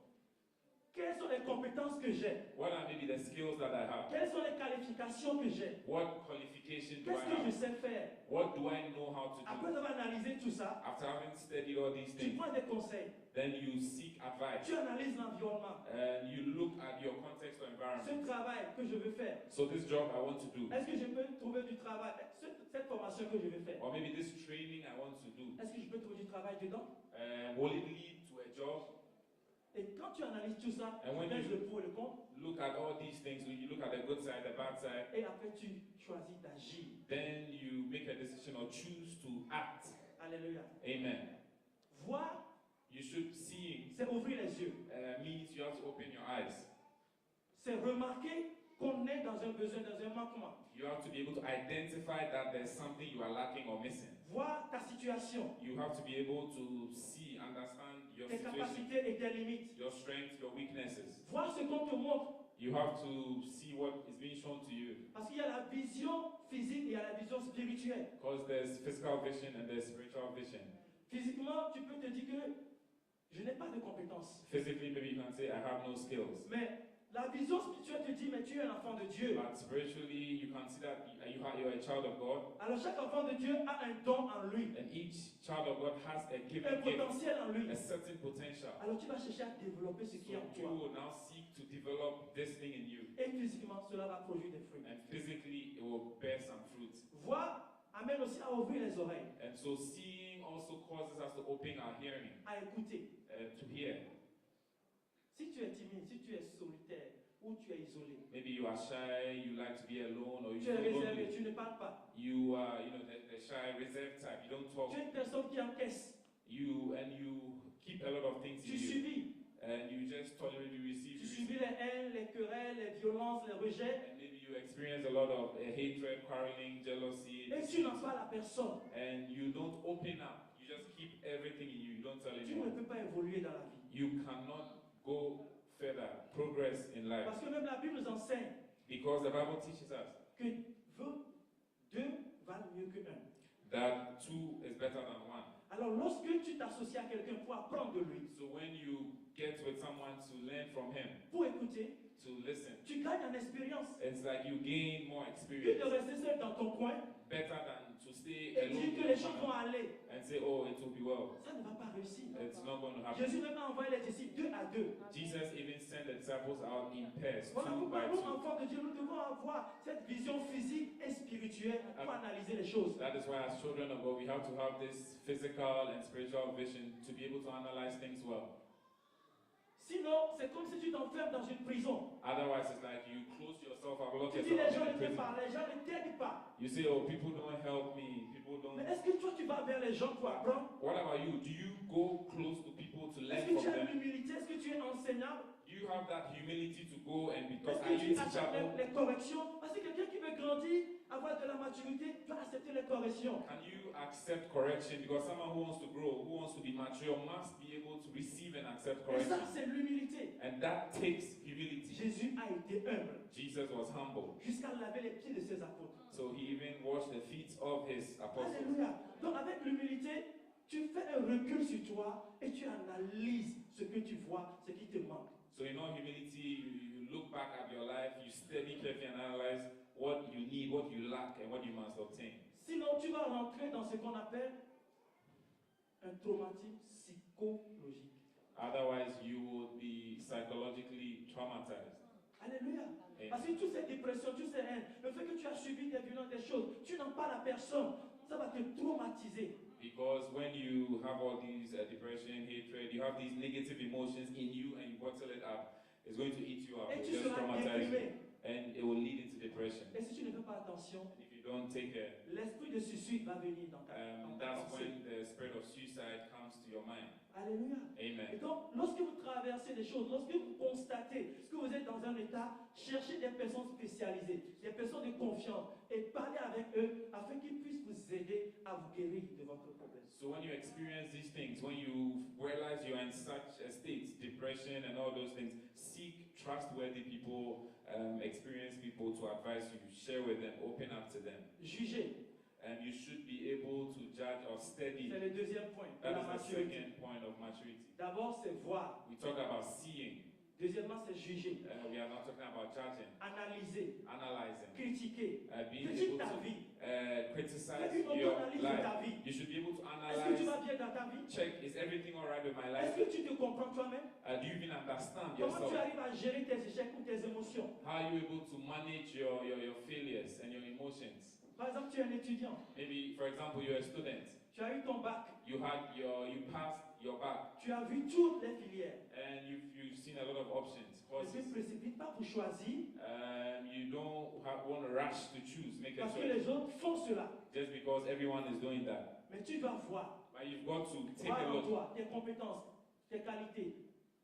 Quelles sont les compétences que j'ai? What are maybe the skills that I have? Quelles sont les qualifications que j'ai? What qualification do I Qu'est-ce que je have? sais faire? What do I know how to Après do? avoir analysé tout ça, After having studied all these tu things, prends des conseils. then you seek advice Tu analyses l'environnement. and you look at your context or Ce environment. travail que je veux faire, So this job I want to do, est-ce que je peux trouver du travail? Cette formation que je veux faire, or maybe this training I want to do, est-ce que je peux trouver du travail dedans? will it lead to a job? Et quand tu analyses tout ça, And tu when pèses you- le pour et le contre, Look at all these things. You look at the good side, the bad side. et après tu choisis d'agir. Then you make a decision or choose to act. Alléluia. Amen. Voir, You should see c'est ouvrir les yeux. means you have to open your eyes. C'est remarquer qu'on est dans un besoin, dans un manquement. You have to be able to identify that there's something you are lacking or missing. Voir ta situation, You have to be able to see, understand your tes situation, capacités et tes limites. your strengths, your weaknesses. Voir ce qu'on te montre You have to see what is being shown to you. Parce qu'il y a la vision physique et il y a la vision spirituelle. Because there's physical vision and there's spiritual vision. Physiquement, tu peux te dire que je n'ai pas de compétences. Physically, maybe you can say, I have no skills. Mais la vision spirituelle te dit, mais tu es un enfant de Dieu. But spiritually, you can see that you're a child of God. Alors chaque enfant de Dieu a un don en lui, And each child of God has a un given gift, potentiel en lui. a certain potential. Alors tu vas chercher à développer ce So qui est en you toi. will now seek to develop this thing in you. Et physiquement, cela va produire des fruits. And physically, it will bear some fruit. Voir amène aussi à ouvrir les oreilles, And so seeing also causes us to open our hearing, à écouter. to hear. Si tu es timide, si tu es solitaire ou tu es isolé, Maybe you are shy, you like to be alone, or you tu es feel réservé, lonely. tu ne parles pas. You are, the shy, reserved type. You don't talk. Tu es une personne qui encaisse, You keep a lot of things tu in you, subis. and you just tolerate, you receive. Tu subis les haines, les querelles, les violences, les rejets. And maybe you experience a lot of hatred, quarreling, jealousy, Et tu n'en parles à personne. and you don't open up. You just keep everything in you. You don't tell Tu ne anyone. peux pas évoluer dans la vie. You cannot go further, progress in life, Parce que même la Bible nous enseigne because the Bible teaches us que deux valent mieux que un. that two is better than one. Alors lorsque tu t'associes à quelqu'un pour apprendre de lui, So when you get with someone to learn from him, pour écouter, to listen, tu gagnes en expérience. it's like you gain more Que experience, de rester seul dans ton coin better than to stay et alone dire in que your les choses vont corner aller. and say, oh, it will be well. Ça ne va pas réussir. It's not going to happen. Jésus même a envoyé les disciples deux à deux. Jesus even sent the disciples out in pairs, Voilà two pourquoi by nous, two. enfants de Dieu, nous devons avoir cette vision physique et spirituelle pour analyser les choses. That is why as children of God, we have to have this physical and spiritual vision to be able to analyze things well. Sinon, c'est comme si tu t'enfermes dans une prison. Otherwise, it's like you close yourself up, lock Tu dis les gens yourself up ne in a t'aident prison. pas, les gens ne t'aident pas. You say, oh, people don't help me, people don't. Mais est-ce que toi tu vas vers les gens pour apprendre? What about you? Do you go close to people to learn Est-ce que from tu as them? l'humilité? Est-ce que tu es enseignable? Do you have that humility to go and because Est-ce are que you tu acceptes teachable? les corrections? Parce que quelqu'un qui veut grandir, avoir de la maturité, doit accepter les corrections. Can you accept correction? Because someone who wants to grow, who wants to be mature, must be able to receive and accept Et ça, correction. c'est l'humilité. And that takes humility. Jésus a été humble Jesus was humble. jusqu'à laver les pieds de ses apôtres. So he even washed the feet of his apostles. Alléluia. Donc avec l'humilité, tu fais un recul sur toi et tu analyses ce que tu vois, ce qui te manque. So in all humility, you look back at your life, you study carefully and analyze what you need, what you lack, and what you must obtain. Sinon, tu vas rentrer dans ce qu'on appelle un traumatisme psychologique. Otherwise, you will be psychologically traumatized. Alléluia. Amen. Parce que toutes ces dépressions, toutes ces haines, le fait que tu as subi des violences, des choses, tu n'en parles à personne, ça va te traumatiser. Because when you have all these depression, hatred, you have these negative emotions in you and you bottle it up, it's going to eat you up. Et It tu will just seras traumatize you. déprimé. And it will lead into depression. Et si tu ne fais pas attention, And if you don't take care, l'esprit de suicide va venir dans ta that's pensée. when the spirit of suicide comes to your mind. Alléluia. Et Amen. donc, lorsque vous traversez des choses, lorsque vous constatez que vous êtes dans un état, cherchez des personnes spécialisées, des personnes de confiance et parlez avec eux afin qu'ils puissent vous aider à vous guérir de votre problème. So when you experience these things, when you realize you're in such a state, depression and all those things, seek trustworthy people, experienced people to advise you, share with them, open up to them. Jugez, And you should be able to judge or study. c'est le deuxième point de That la is the maturité. second point of maturity. D'abord, c'est voir. We talk about seeing. Deuxièmement, c'est juger, We are not talking about judging, analyser, analyzing, critiquer. being Critique able ta to vie. criticize Fais une your auto-analyse de life. ta vie. You should be able to Est-ce que tu vas analyze, bien dans ta vie? check, is everything all right with my Est-ce life? que tu te comprends toi-même? Do you even understand Comment tu yourself? arrives à gérer tes échecs ou tes émotions? How are you able to manage your failures and your emotions? Par exemple, tu es un étudiant, Maybe, for example, you're a student. tu as eu ton bac, You passed your back, tu as vu toutes les filières. and you've seen a lot of options, Ne te courses. précipite pas pour choisir You don't want to rush to choose, make a parce que choice, les autres font cela. just because everyone is doing that. Mais tu dois voir, But you've got to take voir a en look, toi tes compétences, tes qualités,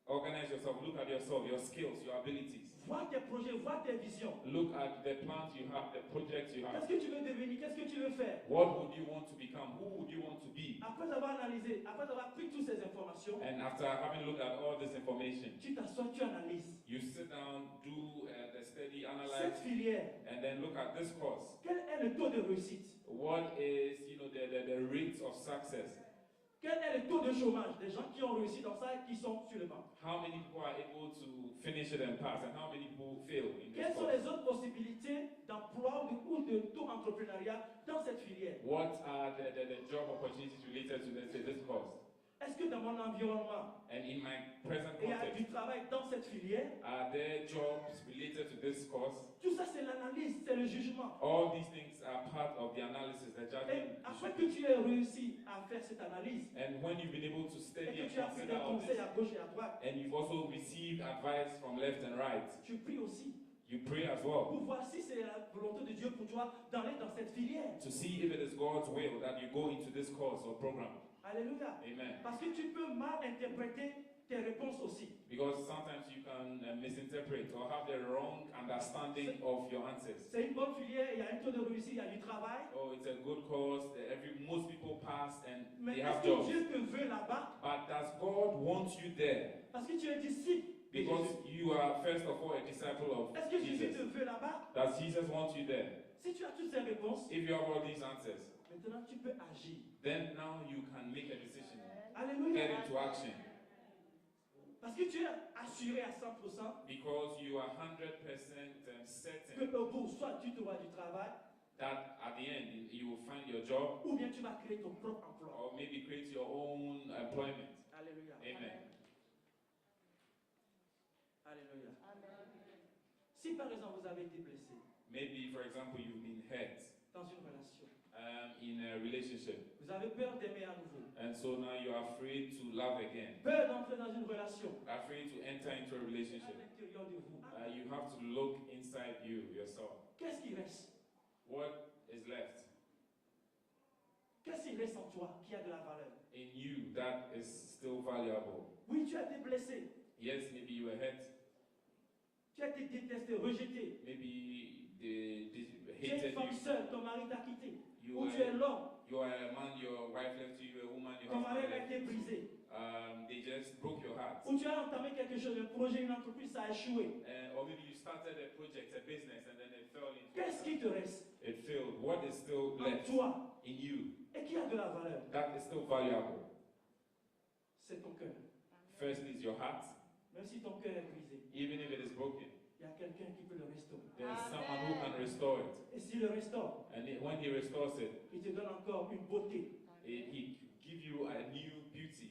organize yourself, look at yourself, your skills, your abilities. voir tes projets, voir tes visions. Look at the plans you have, the projects you Qu'est-ce have. que tu veux devenir? Qu'est-ce que tu veux faire? What would you want to become? Who would you want to be? Après avoir analysé, après avoir pris toutes ces informations, And after having looked at all this information, tu t'assois, tu analyses. you sit down, do the study, analyze, Cette filière, and then look at this course. quel est le taux de réussite? What is, the rate of success? Quel est le taux de chômage des gens qui ont réussi dans ça et qui sont sur le banc? How many people are able to finish it and pass, and how many people fail in this Quelles sont course? les autres possibilités d'emploi ou de taux entrepreneuriat dans cette filière? What are the job opportunities related to, let's say, this course? Est-ce que dans mon environnement, And in my present il y a context, du travail dans cette filière? are there jobs related to this course? Tout ça, c'est l'analyse, c'est le jugement. All these things are part of the analysis, the Et judgment. après que tu aies réussi à faire cette analyse, And when you've been able to et study que and tu as pris consider des all this, conseils à gauche et à droite, and you've also received advice from left and right, tu pries aussi you pray as well pour voir si c'est la volonté de Dieu pour toi d'aller dans cette filière. to see if it is God's will that you go into this course or program. Alléluia. Amen. Parce que tu peux mal interpréter tes réponses aussi. Because sometimes you can misinterpret or have the wrong understanding of your answers. C'est une bonne filière, il y a un taux de réussite, il y a du travail. Oh, it's a good course. Most people pass and Mais they est-ce have que jobs. Dieu te veut là-bas? But does God want you there? Parce que tu es disciple. de Because Jésus. you are first of all a disciple of Est-ce que Jésus te Jesus. veut là-bas? Does Jesus want you there? Si tu as toutes ces réponses, If you have all these answers, maintenant tu peux agir. then now you can make a decision. Get Alléluia. into action. Parce que tu es assuré à 100% Because you are 100% que certain au bout, soit tu trouveras du travail, that at the end you will find your job ou bien tu vas créer ton propre emploi. or maybe create your own employment. Alléluia. Amen. Alléluia. Si par exemple vous avez été blessé Maybe, for example, you've been hurt dans une relation, in a relationship, vous avez peur d'aimer à nouveau, and so now you're afraid to love again, peur d'entrer dans une relation afraid to enter into a à relationship. l'intérieur de vous, You have to look inside you, yourself. qu'est-ce qui reste? What is left Qu'est-ce qui reste en toi qui a de la valeur? in you that is still valuable? Oui, tu as été blessé, Yes, maybe you were hurt. tu as été détesté, rejeté. Maybe they Tu es hated une femme you. seule, ton mari t'a quitté. You Ou tu es are, l'homme, you are a man, your wife left you, you're a woman, your ton husband mari a left été brisé. They just broke your heart. Ou tu as entamé quelque chose, un projet, une entreprise, ça a échoué. Or maybe you started a project, a business, and then it fell into Qu'est-ce qui te reste it failed. What is still en left toi in you et qui a de la valeur? that is still valuable? C'est ton cœur. First is your heart. Même si ton cœur est brisé, Even if it is broken, il y a quelqu'un qui peut le restaurer. there is someone who can restore it. Et s'il le restaure, And when he restores it, il te donne encore une beauté. he gives you a new beauty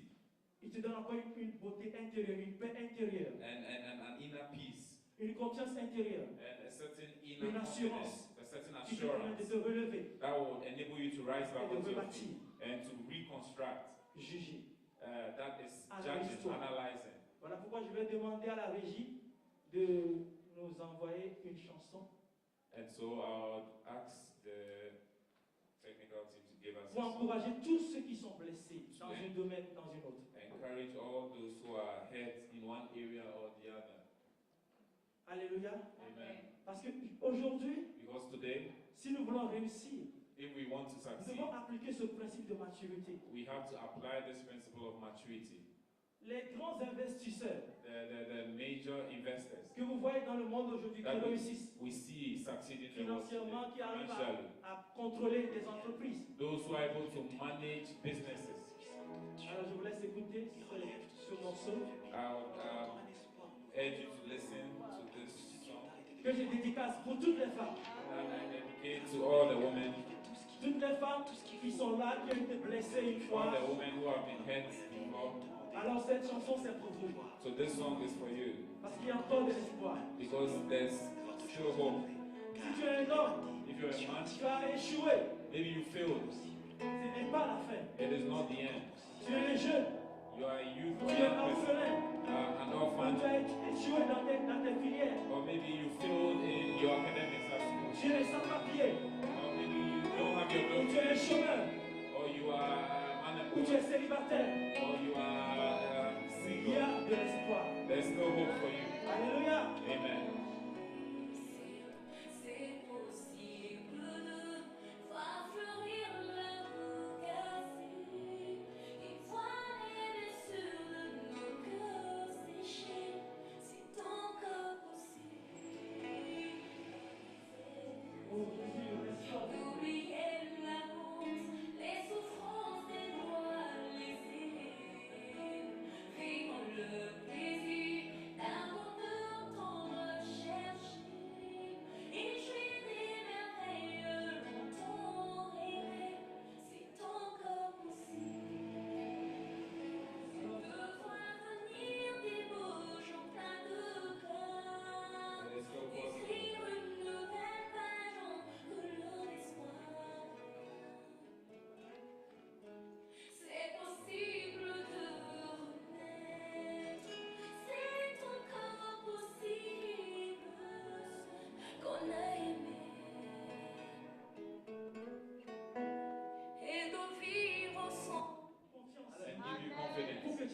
Il te donne encore une beauté intérieure, une paix intérieure, and an inner peace une confiance intérieure and a certain inner Une confidence, a certain qui te permet de assurance te relever that will enable you to rise back et de onto your rebâtir, feet and to reconstruct. juger. That is Analyse-toi. judging, analyzing. Voilà pourquoi je vais demander à la régie de nous envoyer une chanson And so I'll ask the technical team to give us pour a song. encourager tous ceux qui sont blessés dans un domaine ou dans une autre. Encourage all those who are hurt in one area or the other. Alléluia. Amen. Parce qu'aujourd'hui, Because today, si nous voulons réussir, if we want to nous succeed, devons appliquer ce principe de maturité. we have to apply this principle of maturity. Les grands investisseurs The major investors que vous voyez dans le monde aujourd'hui qui that réussissent we see succeeding in the world financièrement, qui arrivent financially, à contrôler des entreprises. those who are able to manage businesses. Alors je vous laisse écouter ce morceau I would urge you to listen to this song que je dédicace pour toutes les femmes. that I dedicate to all the women, Toutes les femmes qui sont là, qui ont été blessées une all fois. the women who have been hurt before. Alors cette chanson c'est pour vous. So this song is for you Parce qu'il y a encore de l'espoir. because there's still hope. Si tu es un homme, If you're a man, tu as échoué. maybe you failed. Ce n'est pas la fin. It is not the end. Tu es un jeune. You are a youth, Tu es un orphelin. an Ou orphan, tu as échoué dans tes filières. or maybe you failed in your academics at school, Tu es sans papier. or maybe you don't have your Ou tu doctorate, es un chômeur. or you are Ou tu es célibataire. or you are Il y single. a de l'espoir. There's still hope for you. Alléluia. Amen. C'est possible de voir fleurir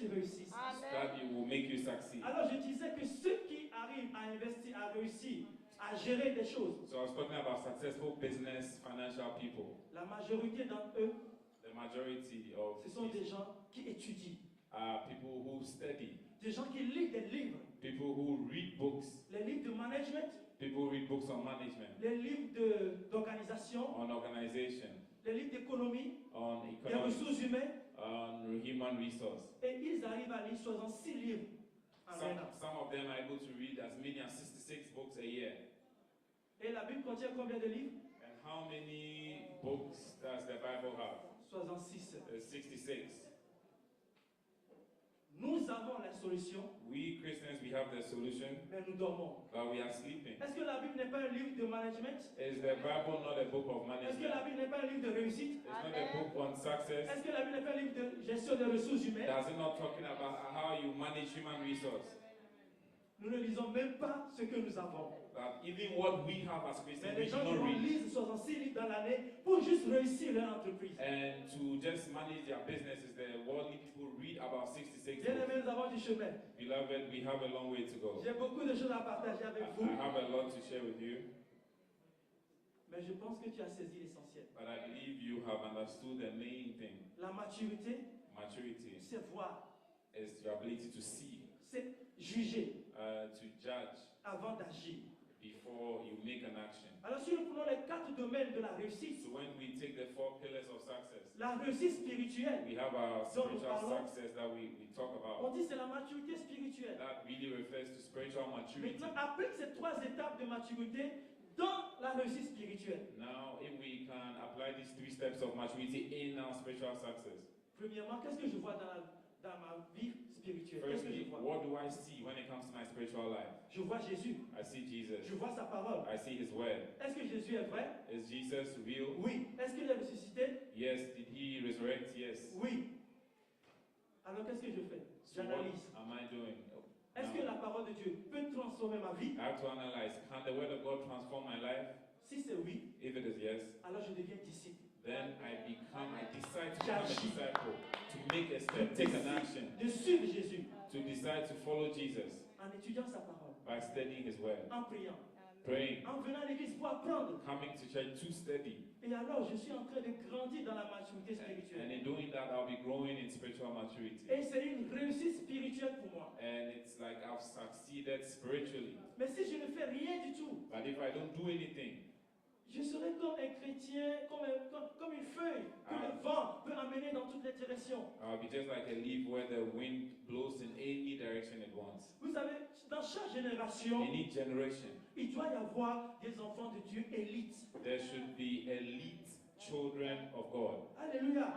tu réussisses. that it will make you succeed. Alors je disais que ceux qui arrivent à investir, à réussir, à gérer des choses, So I was talking about successful business, financial people. la majorité d'entre eux, The majority of ce sont des these gens qui étudient, are people who study, des gens qui lisent des livres, people who read books, les livres de management, people who read books on management, les livres d'organisation, on organization, les livres d'économie, on des economics, ressources humaines, on human resource. et ils arrivent à lire 66 livres en un an. Some of them are able to read as many as 66 books a year. Et la Bible contient combien de livres? And how many books does the Bible have? 66. 66. Nous avons la solution, We Christians, we have the solution, mais nous dormons. but we are sleeping. Est-ce que la Bible n'est pas un livre de management? Is the Bible not a book of Est-ce que la management? Bible n'est pas un livre de réussite? It's not a book on success. Est-ce que la Bible n'est pas un livre de gestion des ressources humaines? Does it not talking about how you manage human resource? Nous ne lisons même pas ce que nous avons. That even what we have as Mais Christians, les we gens do qui not vont read. lire 66 livres dans l'année pour juste réussir leur entreprise. And to just manage their businesses, the worldly people read about 66 Bien books. aimés, nous avons du chemin. Beloved, we have a long way to go. J'ai beaucoup de choses à partager avec I vous, have a lot to share with you, mais je pense que tu as saisi l'essentiel. but I believe you have understood the main thing. La maturité, Maturity c'est voir, is your ability to see, c'est juger to judge avant d'agir. before you make an action. Alors si nous prenons les 4 domaines de la réussite, So when we take the 4 pillars of success, la réussite spirituelle, we have our So, spiritual parlons- success that we talk on about. dit c'est la maturité spirituelle. That really refers to spiritual maturity. Maintenant, applique ces 3 étapes de maturité dans la réussite spirituelle. Now, if we can apply these 3 steps of maturity in our spiritual success. Premièrement, qu'est-ce que je vois dans ma vie spirituelle? Qu'est-ce que je Firstly, vois? what do I see when it comes to my spiritual life? Je vois Jésus, I see Jesus. je vois sa parole. I see His Word. Est-ce que Jésus est vrai? Is Jesus real? Oui. Est-ce qu'il est ressuscité? Yes. Did He resurrect? Yes. Oui. Alors qu'est-ce que je fais? So what J'analyse. am I doing? Est-ce que la parole de Dieu peut transformer ma vie? I have to analyze. Can the Word of God transform my life? Si c'est oui, If it is yes, alors je deviens disciple. then I decide to become a disciple, to make a Je step, take an décide action, de suivre Jésus to decide to follow Jesus en étudiant sa parole, by studying His Word, en priant, praying, en venant à l'église pour apprendre. coming to church to study. Et alors, je suis en train de grandir dans la maturité And spirituelle. in doing that, I'll be growing in spiritual maturity. Et c'est une réussite spirituelle pour moi. And it's like I've succeeded spiritually. Mais si je ne fais rien du tout, But if I don't do anything, je serai comme un chrétien, comme une feuille que le vent peut amener dans toutes les directions. I'll be just like a leaf where the wind blows in any direction it wants. Vous savez, dans chaque génération, In each generation, il doit y avoir des enfants de Dieu élites. there should be elite children of God. Alléluia.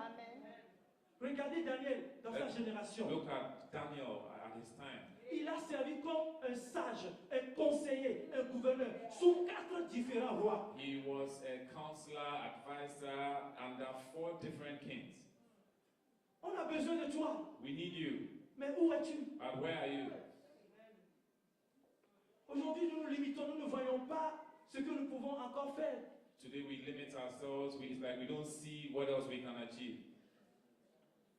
Regardez Daniel dans sa génération. Look at Daniel at his time. Il a servi comme un sage, un conseiller, un gouverneur sous 4 différents rois. He was a counselor, advisor under 4 different kings. On a besoin de toi. We need you. Mais où es-tu? But where are you? Aujourd'hui, nous nous limitons, nous ne voyons pas ce que nous pouvons encore faire. Today we limit ourselves. It's like we don't see what else we can achieve.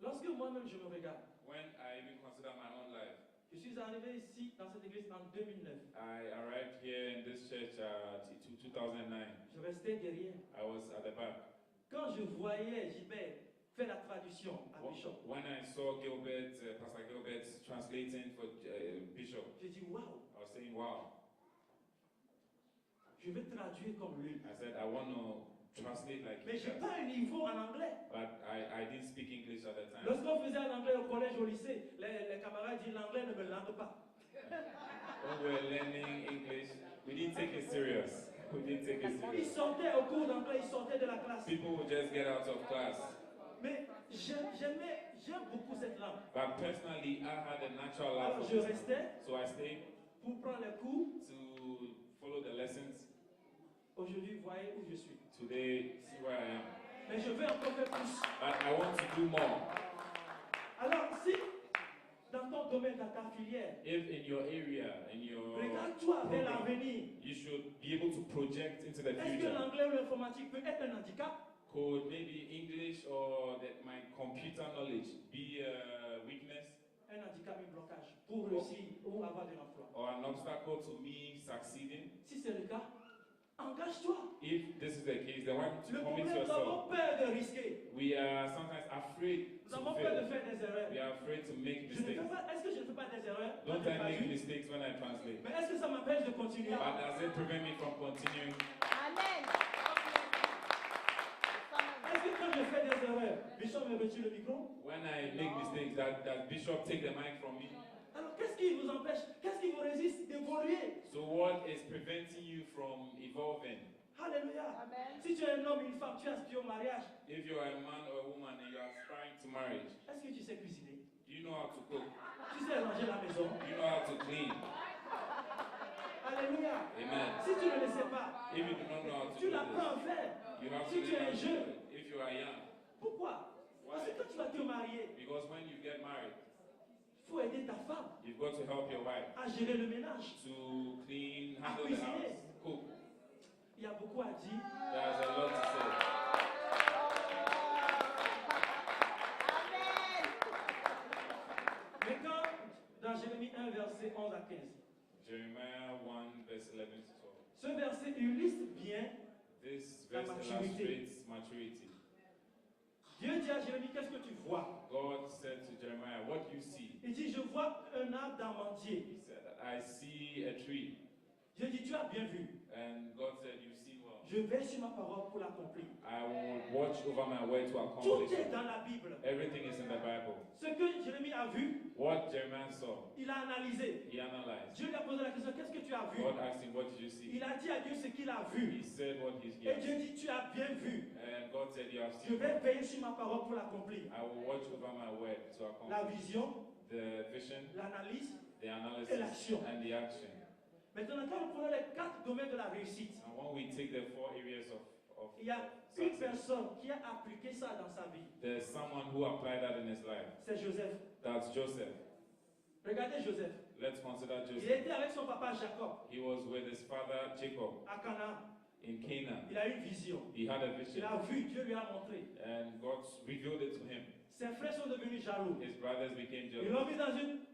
Lorsque moi-même je me regarde, When I even consider my own life, je suis arrivé ici dans cette église en 2009. I arrived here in this church in 2009. Je restais derrière. I was at the back. Quand je voyais Gilbert faire la traduction à Bishop, When I saw Gilbert, Pastor Gilbert translating for Bishop, j'ai dit waouh, I was saying, wow. je vais traduire comme lui. I said, I want to translate like Mais he je n'ai does. pas un niveau en anglais. But I didn't speak English at the time. Lorsqu'on faisait en anglais au collège, au lycée, les camarades disent l'anglais ne me lance pas. When we were learning English, we didn't take it serious. We didn't take it Ils serious. sortaient au cours d'anglais, ils sortaient de la classe. People would just get out of class. Mais j'aime beaucoup cette langue. But personally, I had a natural love Alors for je this. restais So I stayed pour prendre les cours. to follow the lessons. Aujourd'hui, vous voyez où je suis. Today, see where I am. Mais je veux encore faire plus. But I want to do more. Alors si, dans ton domaine, dans ta filière, If in your area, in your regarde-toi vers program, l'avenir. you should be able to project into the Est-ce que future. l'anglais ou l'informatique peut être un handicap? Could maybe English or that my computer knowledge be a weakness? un handicap, un blocage pour réussir ou avoir de l'emploi. or an obstacle to me succeeding? Si c'est le cas, engage-toi. If this is the case, then why don't you Le commit problème, nous yourself? avons peur de risquer. We are sometimes afraid Nous to avons peur de fail. faire des erreurs. We are afraid to make Je ne fais mistakes. pas, est-ce que je ne fais pas des erreurs? Don't Quand je I make traduis? mistakes when I translate? Mais est-ce que ça m'empêche de continuer? But does it prevent me from continuing? Amen. Est-ce que quand je fais des erreurs, Bishop me retire le micro? When I make mistakes, does Bishop take the mic from me? Alors qu'est-ce qui vous empêche? Qu'est-ce qui vous résiste d'évoluer? So what is preventing you from evolving? Alléluia. Amen. Si tu es un homme, une femme, tu aspires au mariage. If you are a man or a woman and you are aspiring to marriage, Est-ce que tu sais cuisiner? do you know how to cook? Tu sais ranger la maison? Do you know how to clean? Alléluia. Amen. Si tu ne le sais pas, If you do not know how to tu do l'apprends this, à faire. you have to Si tu es learn how to do jeune. it. If you are young, Pourquoi? Parce que quand tu vas te marier, because when you get married, il faut aider ta femme you've got to help your wife à gérer le ménage. to clean, À handle the cuisiner. house, cook. Il y a beaucoup à dire. There's a lot to say. Amen. Mais quand, dans Jérémie 1, verset 11 à 15, Jeremiah 1, verse 11 to 12. ce verset illustre bien. This La verse maturité. illustrates maturity. Dieu dit à Jérémie, qu'est-ce que tu vois? God said to Jeremiah, what do you see? Il dit, je vois un arbre d'amandier. He said, I see a tree. Dieu dit, tu as bien vu. And God said, you've seen well. Je vais sur ma parole pour l'accomplir. I will watch over my word to Tout accomplish est it. dans la Bible. Everything is in the Bible. Ce que Jérémie a vu, What Jeremiah saw, il a analysé. he analyzed. Dieu lui a posé la question, qu'est-ce que tu as vu? God asked him, what did you see? Il a dit à Dieu ce qu'il a vu. He said what he Et Dieu heard. dit, tu as bien vu. And God said, you have Je seen. vais veiller sur ma parole pour l'accomplir. I will watch over my word to La accomplish vision, the vision, l'analyse. the Et analysis, l'action. and the action. Maintenant, quand nous prenons les 4 domaines de la réussite, And when we take the 4 areas of il y a une success, personne qui a appliqué ça dans sa vie. there's someone who applied that in his life. C'est Joseph. That's Joseph. Regardez Joseph. Let's consider Il Joseph. était avec son papa Jacob He was with his father Jacob à Canaan. in Canaan. Il a eu une vision. He had a Il vision, a vu, Dieu lui a montré. and God revealed it to him. Ses frères sont devenus jaloux. His brothers became Ils jealous. l'ont mis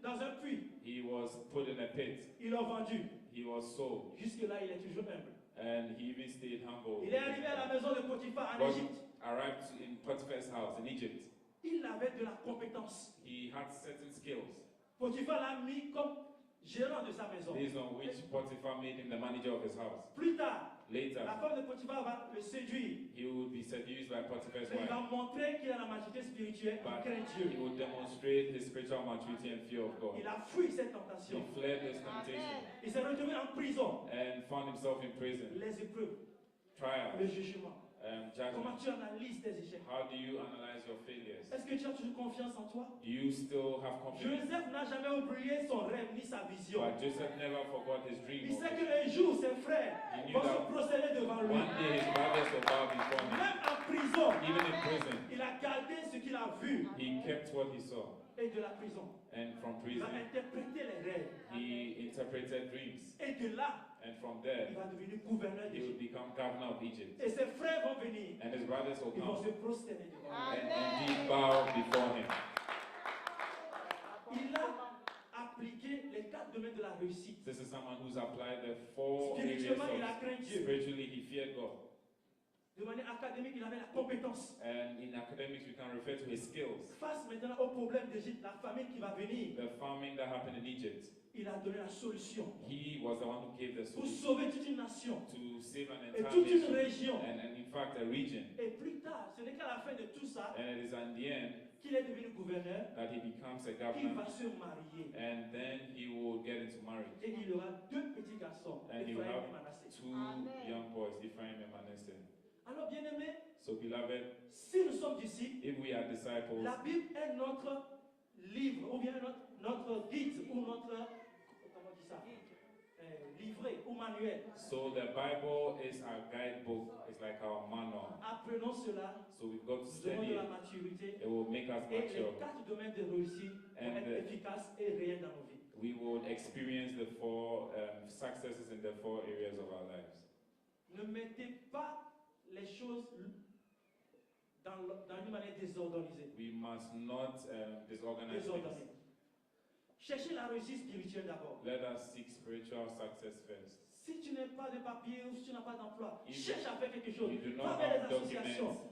dans un puits. He was put in a pit. Ils l'ont vendu. He was sold, Jusque-là, il est toujours humble. and he even stayed humble. Il est arrivé à la maison de Potiphar en God Égypte. arrived in Potiphar's house in Egypt. Il avait de la compétence. He had certain skills, Potiphar l'a mis comme gérant de sa maison. based on which Potiphar made him the manager of his house. Plus tard, Later, la femme de Potiphar va le séduire. he would be seduced by Potiphar's Et il va wife, montrer qu'il a la maturité spirituelle, il but craint he Dieu. would demonstrate his spiritual maturity and fear of God. Il a fui cette He tentation. fled this temptation Il s'est retrouvé en prison. and found himself in prison. Les épreuves, le Trial, jugement. Comment judgment. tu analyses tes échecs? How do you analyze your failures? Est-ce que tu as toujours confiance en toi? Do you still have confidence? Joseph n'a jamais oublié son rêve ni sa vision. But Joseph never forgot his dream. Il or sait vision. qu'un jour ses frères He knew vont se that procéder devant lui. one day his brothers will bow before him. Même en prison, Even in prison, il a gardé ce qu'il a vu. he kept what he saw. Et de la prison, And from il va prison, interpréter les rêves. he interpreted dreams. Et de là, And from il there, va devenir gouverneur he would d'Égypte. become governor of Egypt. Et ses frères vont venir. And his brothers will Ils vont come se prosterner devant lui. and indeed bow before him. Il a appliqué les 4 domaines de la réussite. This is someone who's applied the 4 areas Spirituellement, il a of craint Dieu. spiritually, he feared God. De manière académique, il avait la compétence. And in academics, we can refer to his skills. Face maintenant au problème d'Égypte, la famine qui va venir, The farming that happened in Egypt, il a donné la solution he was the one who gave the pour solution sauver toute une nation to save an et entire toute une nation. région. And in fact, a region. Et plus tard, ce n'est qu'à la fin de tout ça And it is in the end qu'il est devenu gouverneur, that he becomes a qu'il governor. va se marier. And then he will get into marriage. Et il aura 2 petits garçons, And he will Ephraim have et Manassé. 2 Amen. young boys, Ephraim and Manasseh. Alors, bien aimé, So, beloved, si nous sommes disciples, if we are disciples, la Bible est notre livre, ou bien notre guide, ou notre, comment on dit ça, livret ou manuel. so the Bible is our guidebook, it's like our manual. Apprenons cela, So we've got to nous aurons study de la it. maturité, It will make us et mature. les 4 domaines de réussite vont And, être efficaces et réels dans nos vies. We will experience the 4 successes in the 4 areas of our lives. Ne mettez pas les choses dans une manière désorganisée. We must not disorganize things. Désordonnée. Cherchez la réussite spirituelle d'abord. Let us seek spiritual success first. Si tu n'as pas de papier ou si tu n'as pas d'emploi, If cherche à faire quelque chose. You do Va not vers have les associations. documents.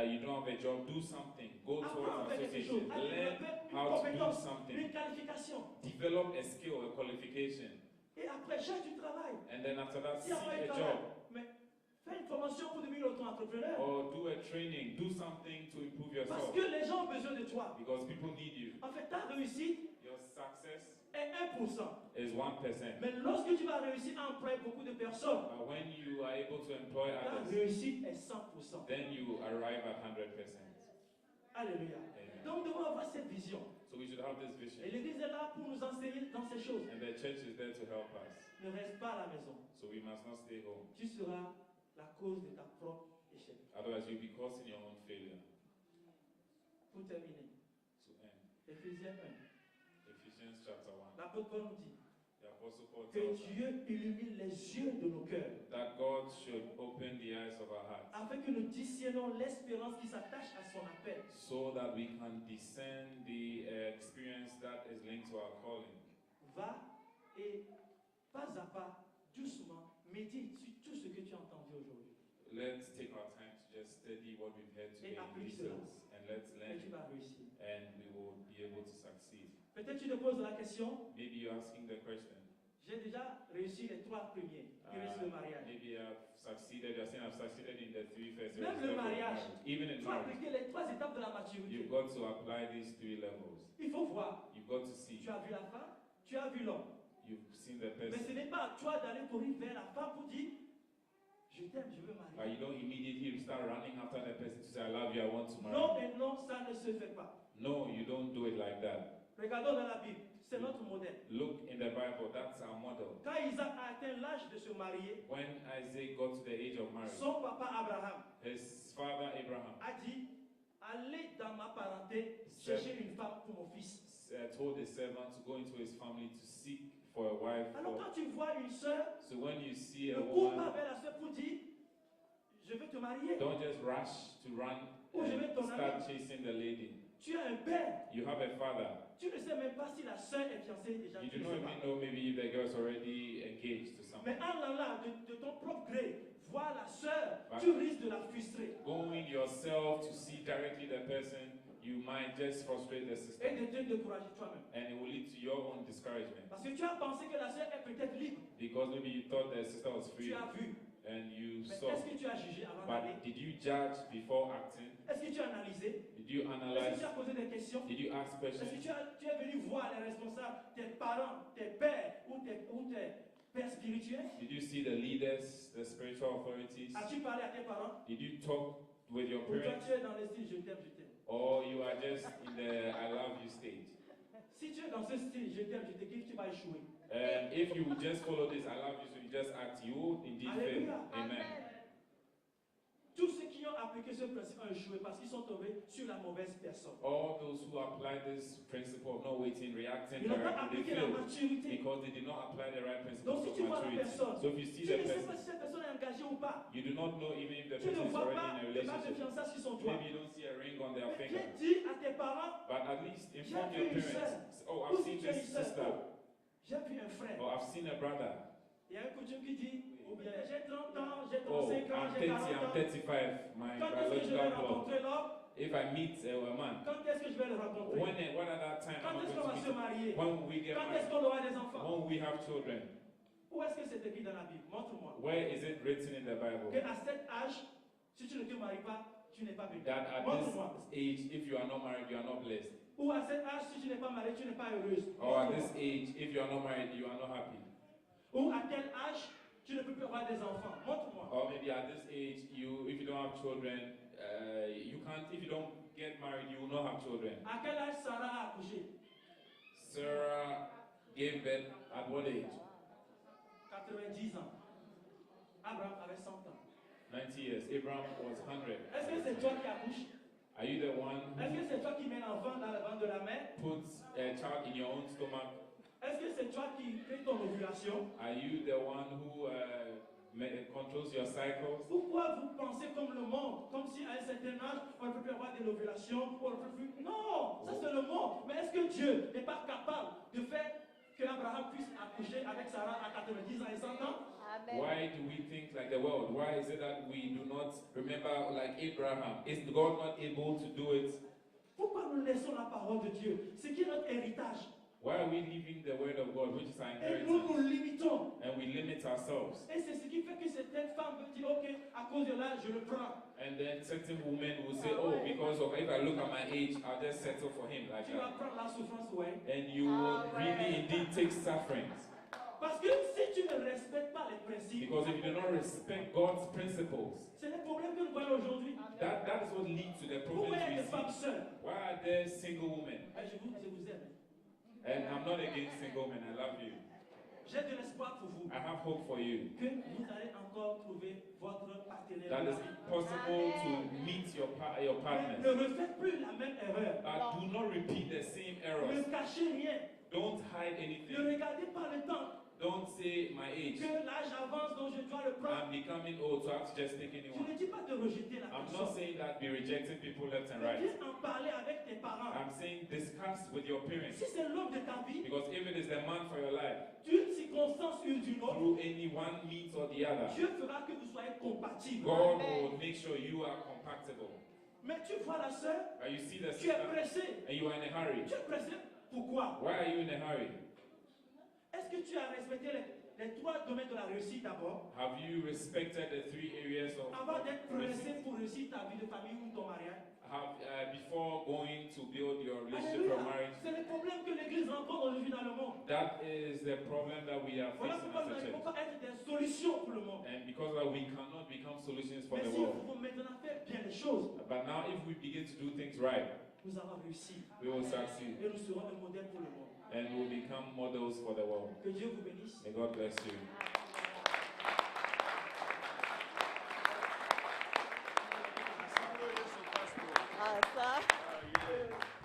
You don't have a job. Do something. Go Apprends à towards faire quelque chose. association. À Learn développer une how to do compétence, something. une qualification. Develop a skill, a qualification, Et après, cherche du travail. and then after that, Si après seek le a travail, job mais fais une formation pour devenir auto-entrepreneur. or do a training. Do something to improve Parce yourself que les gens ont besoin de toi. because people need you. En fait, ta réussite Your success est 1%. is 1%. Mais lorsque tu vas réussir à employer beaucoup de personnes, But when you are able to employ ta others, réussite est 100%. then you arrive at 100%. Alléluia. Amen. Donc, nous devons avoir cette vision. So we should have this Et vision. l'Église est là pour nous enseigner dans ces choses. And the church is there to help us. Ne reste pas à la maison. So we must not stay home. Tu seras la cause de ta propre échec. Otherwise, you'll be causing your own failure. Pour terminer, To end. Éphésiens 1. Ephesians chapter 1. L'apôtre Paul nous dit The Apostle Paul que tells us Dieu illumine les yeux de nos cœurs that God should open the eyes of our hearts afin que nous discernions l'espérance qui s'attache à son appel. so that we can discern the experience that is linked to our calling. Va et pas à pas, doucement, médite sur tout ce que tu as entendu aujourd'hui. Let's take our time to just study what we've heard today in applique details and let's Et learn tu it, vas réussir. and we will be able to succeed. Peut-être tu te poses la question, Maybe you're asking the question. j'ai déjà réussi les 3 premiers, qui restent le mariage. Maybe I've succeeded. You're saying I've succeeded in the 3 first Même areas le of mariage. marriage. Even in Il faut marriage, appliquer les 3 étapes de la maturité. you've got to apply these 3 levels. Il faut voir. You've got to see. Tu as vu la femme, tu as vu l'homme. You've seen the Mais ce person. n'est pas à toi d'aller courir vers la femme pour dire je t'aime, je veux But marier. you don't immediately start running after the person to say, I love you, I want to marry Non you. et non, ça ne se fait pas. No, you don't do it like that. Regardons dans la Bible, c'est notre modèle. Look in the Bible, that's our model. Quand Isaac a atteint l'âge de se marier, When Isaac got to the age of marriage, son papa Abraham his father Abraham a dit allez dans ma parenté chercher une femme pour mon fils. told his servant to go into his family to seek for a wife. Alors quand tu vois une sœur, So when you see ne a cours pas woman, vers la sœur pour dire je veux te marier. don't just rush to run Ou je vais and ton start ami. chasing the lady. Tu as un père. You have a father. Tu ne sais même pas si la sœur est fiancée déjà. You tu do ne not sais pas. even know maybe if the girl's already engaged to someone. Mais en allant là, de ton propre gré, voir la sœur, But- tu risques de la frustrer Going yourself to see directly the person, you might just frustrate the et sister. de te décourager toi-même. And it will lead to your own discouragement. Parce que tu as pensé que la sœur est peut-être libre. Because maybe you thought the sister was free Tu as vu. and you Mais saw. est-ce que tu as jugé avant d'aller? But did you judge before acting? Est-ce que tu as analysé? Did you Est-ce que analyze? tu as posé des questions? Did you ask Est-ce que questions? tu es venu voir les responsables, tes parents, tes pères ou tes pères spirituels? Did you see the leaders, the spiritual authorities? As-tu parlé à tes parents? Did you talk with your Ou toi parents? tu es dans le style je t'aime, je t'aime. Or you are just in the I love you stage? Si tu es dans ce style je t'aime, je te kiffe, tu vas échouer. And if you just follow this I love you, so you just act, you will indeed fail. Alléluia. Amen. Tous ceux qui ont appliqué ce principe ont échoué parce qu'ils sont tombés sur la mauvaise personne. All those who apply this principle of not waiting, reacting Ils n'ont pas directly, they appliqué la fail maturité. because they did not apply the right Donc principles si of tu vois la maturity. personne, So if you see tu the ne sais pas person, si cette personne est engagée ou pas. you do not know even if the Tu ne person is vois already pas in a de bague de relationship. fiançailles sur son toit. Maybe you don't see a ring on their Mais finger. viens dire à tes parents, But at least J'ai inform vu your une parents. sœur. Oh, ou I've si seen tu es une this sœur, sister. j'ai vu un frère. Or I've seen a brother. Il y a une coutume qui dit, ou bien j'ai 30 ans, j'ai Oh, 35 ans, I'm j'ai 30, 40 I'm ans. 35. My Quand est-ce que je vais biological clock. rencontrer l'homme? If I meet a man, Quand est-ce que je vais le rencontrer? when at that time am Quand I est-ce qu'on going va to se meet? marier? When will we get Quand est-ce married? qu'on aura des enfants? When will we have children? Où est-ce que c'est écrit dans la Bible? Montre-moi. Where is it written in the Bible? Que à cet âge, si tu ne te maries pas, tu n'es pas béni. That at Montre-moi. this age, if you are not married, you are not blessed. Ou à cet âge, si tu n'es pas marié, tu n'es pas heureuse. Or at Montre-moi. this age, if you are not married, you are not happy. Ou à quel âge, tu ne peux plus avoir des enfants. Montre-moi. Or maybe at this age, if you don't have children, you can't. If you don't get married, you will not have children. À quel âge Sarah a accouché? Sarah gave birth at what age? 90 ans. Abraham avait 100 ans. 90 years. Abraham was 100. Est-ce que c'est toi qui accouches? Are you the one Est-ce who que c'est toi qui mets l'enfant dans le ventre de la mère? puts a child in your own stomach? Est-ce que c'est toi qui fais ton ovulation? Are you the one who controls your cycles? Pourquoi vous pensez comme le monde, comme si à un certain âge, on ne peut plus avoir des de l'ovulation. Non, ça c'est le monde. Mais est-ce que Dieu n'est pas capable de faire qu'Abraham puisse accoucher avec Sarah à 90 ans et 100 ans? Amen. Why do we think like the world? Why is it that we do not remember like Abraham? Is God not able to do it? Pourquoi nous laissons la parole de Dieu? Ce qui est notre héritage. Why are we leaving the word of God, which is our Et nous inheritance, nous limitons. and we limit ourselves? Et c'est ce qui fait que certaines femmes veulent dire, ok, à cause de l'âge, je le prends. And then certain women will say, oh, because of if I look at my age, I'll just settle for him like Tu vas that. prendre la souffrance, ouais. And you will really indeed take sufferings. Parce que si tu ne respectes pas les principes, Because if you do not respect God's principles, c'est le problème que nous voyons aujourd'hui. that is what leads to the Pourquoi il y a problems we des femmes see. seules? Why are there single women? Je vous aime. And I'm not against single men, I love you. J'ai de l'espoir pour vous. I have hope for you. Que vous allez encore trouver votre partenaire. That de it's vie. possible to meet your Mais partner. ne refaites plus la même erreur. Do not repeat the same Ne errors. cachez rien. Don't hide Ne anything. regardez pas le temps. Don't say my age. Que l'âge avance, donc je dois le prendre. I'm becoming old, so I have to just take Je anyone. ne dis pas de rejeter la I'm not personne. saying that be rejecting people left and Mais right. viens en parler avec tes parents. I'm saying discuss with your parents. Si c'est l'homme de ta vie, Because if it is the man for your life, d'une circonstance ou d'une autre, through any one means or the other, Dieu fera que vous soyez compatibles. God will make sure you are compatible. Mais tu vois la sœur, You see the tu es sister, pressé. and you are in a hurry. Tu es pressé. Pourquoi? Why are you in a hurry? Est-ce que tu as respecté les trois domaines de la réussite d'abord? Have you respected the three areas of Avant d'être pressé blessing? pour réussir ta vie de famille ou ton mariage? Before going to build your relationship or Alléluia. marriage? C'est le problème que l'Église rencontre aujourd'hui dans le monde. That is the problem that we are Voilà facing pourquoi as nous a ne church. pouvons pas être des solutions pour le monde. And because of that, we cannot become solutions for Mais the si nous world. pouvons maintenant faire bien les choses, But now, if we begin to do things right, nous allons réussir. we will succeed Et nous serons un modèle pour le monde. and we will become models for the world. Que Dieu vous bénisse. May God bless you. Ah, ça. Yeah.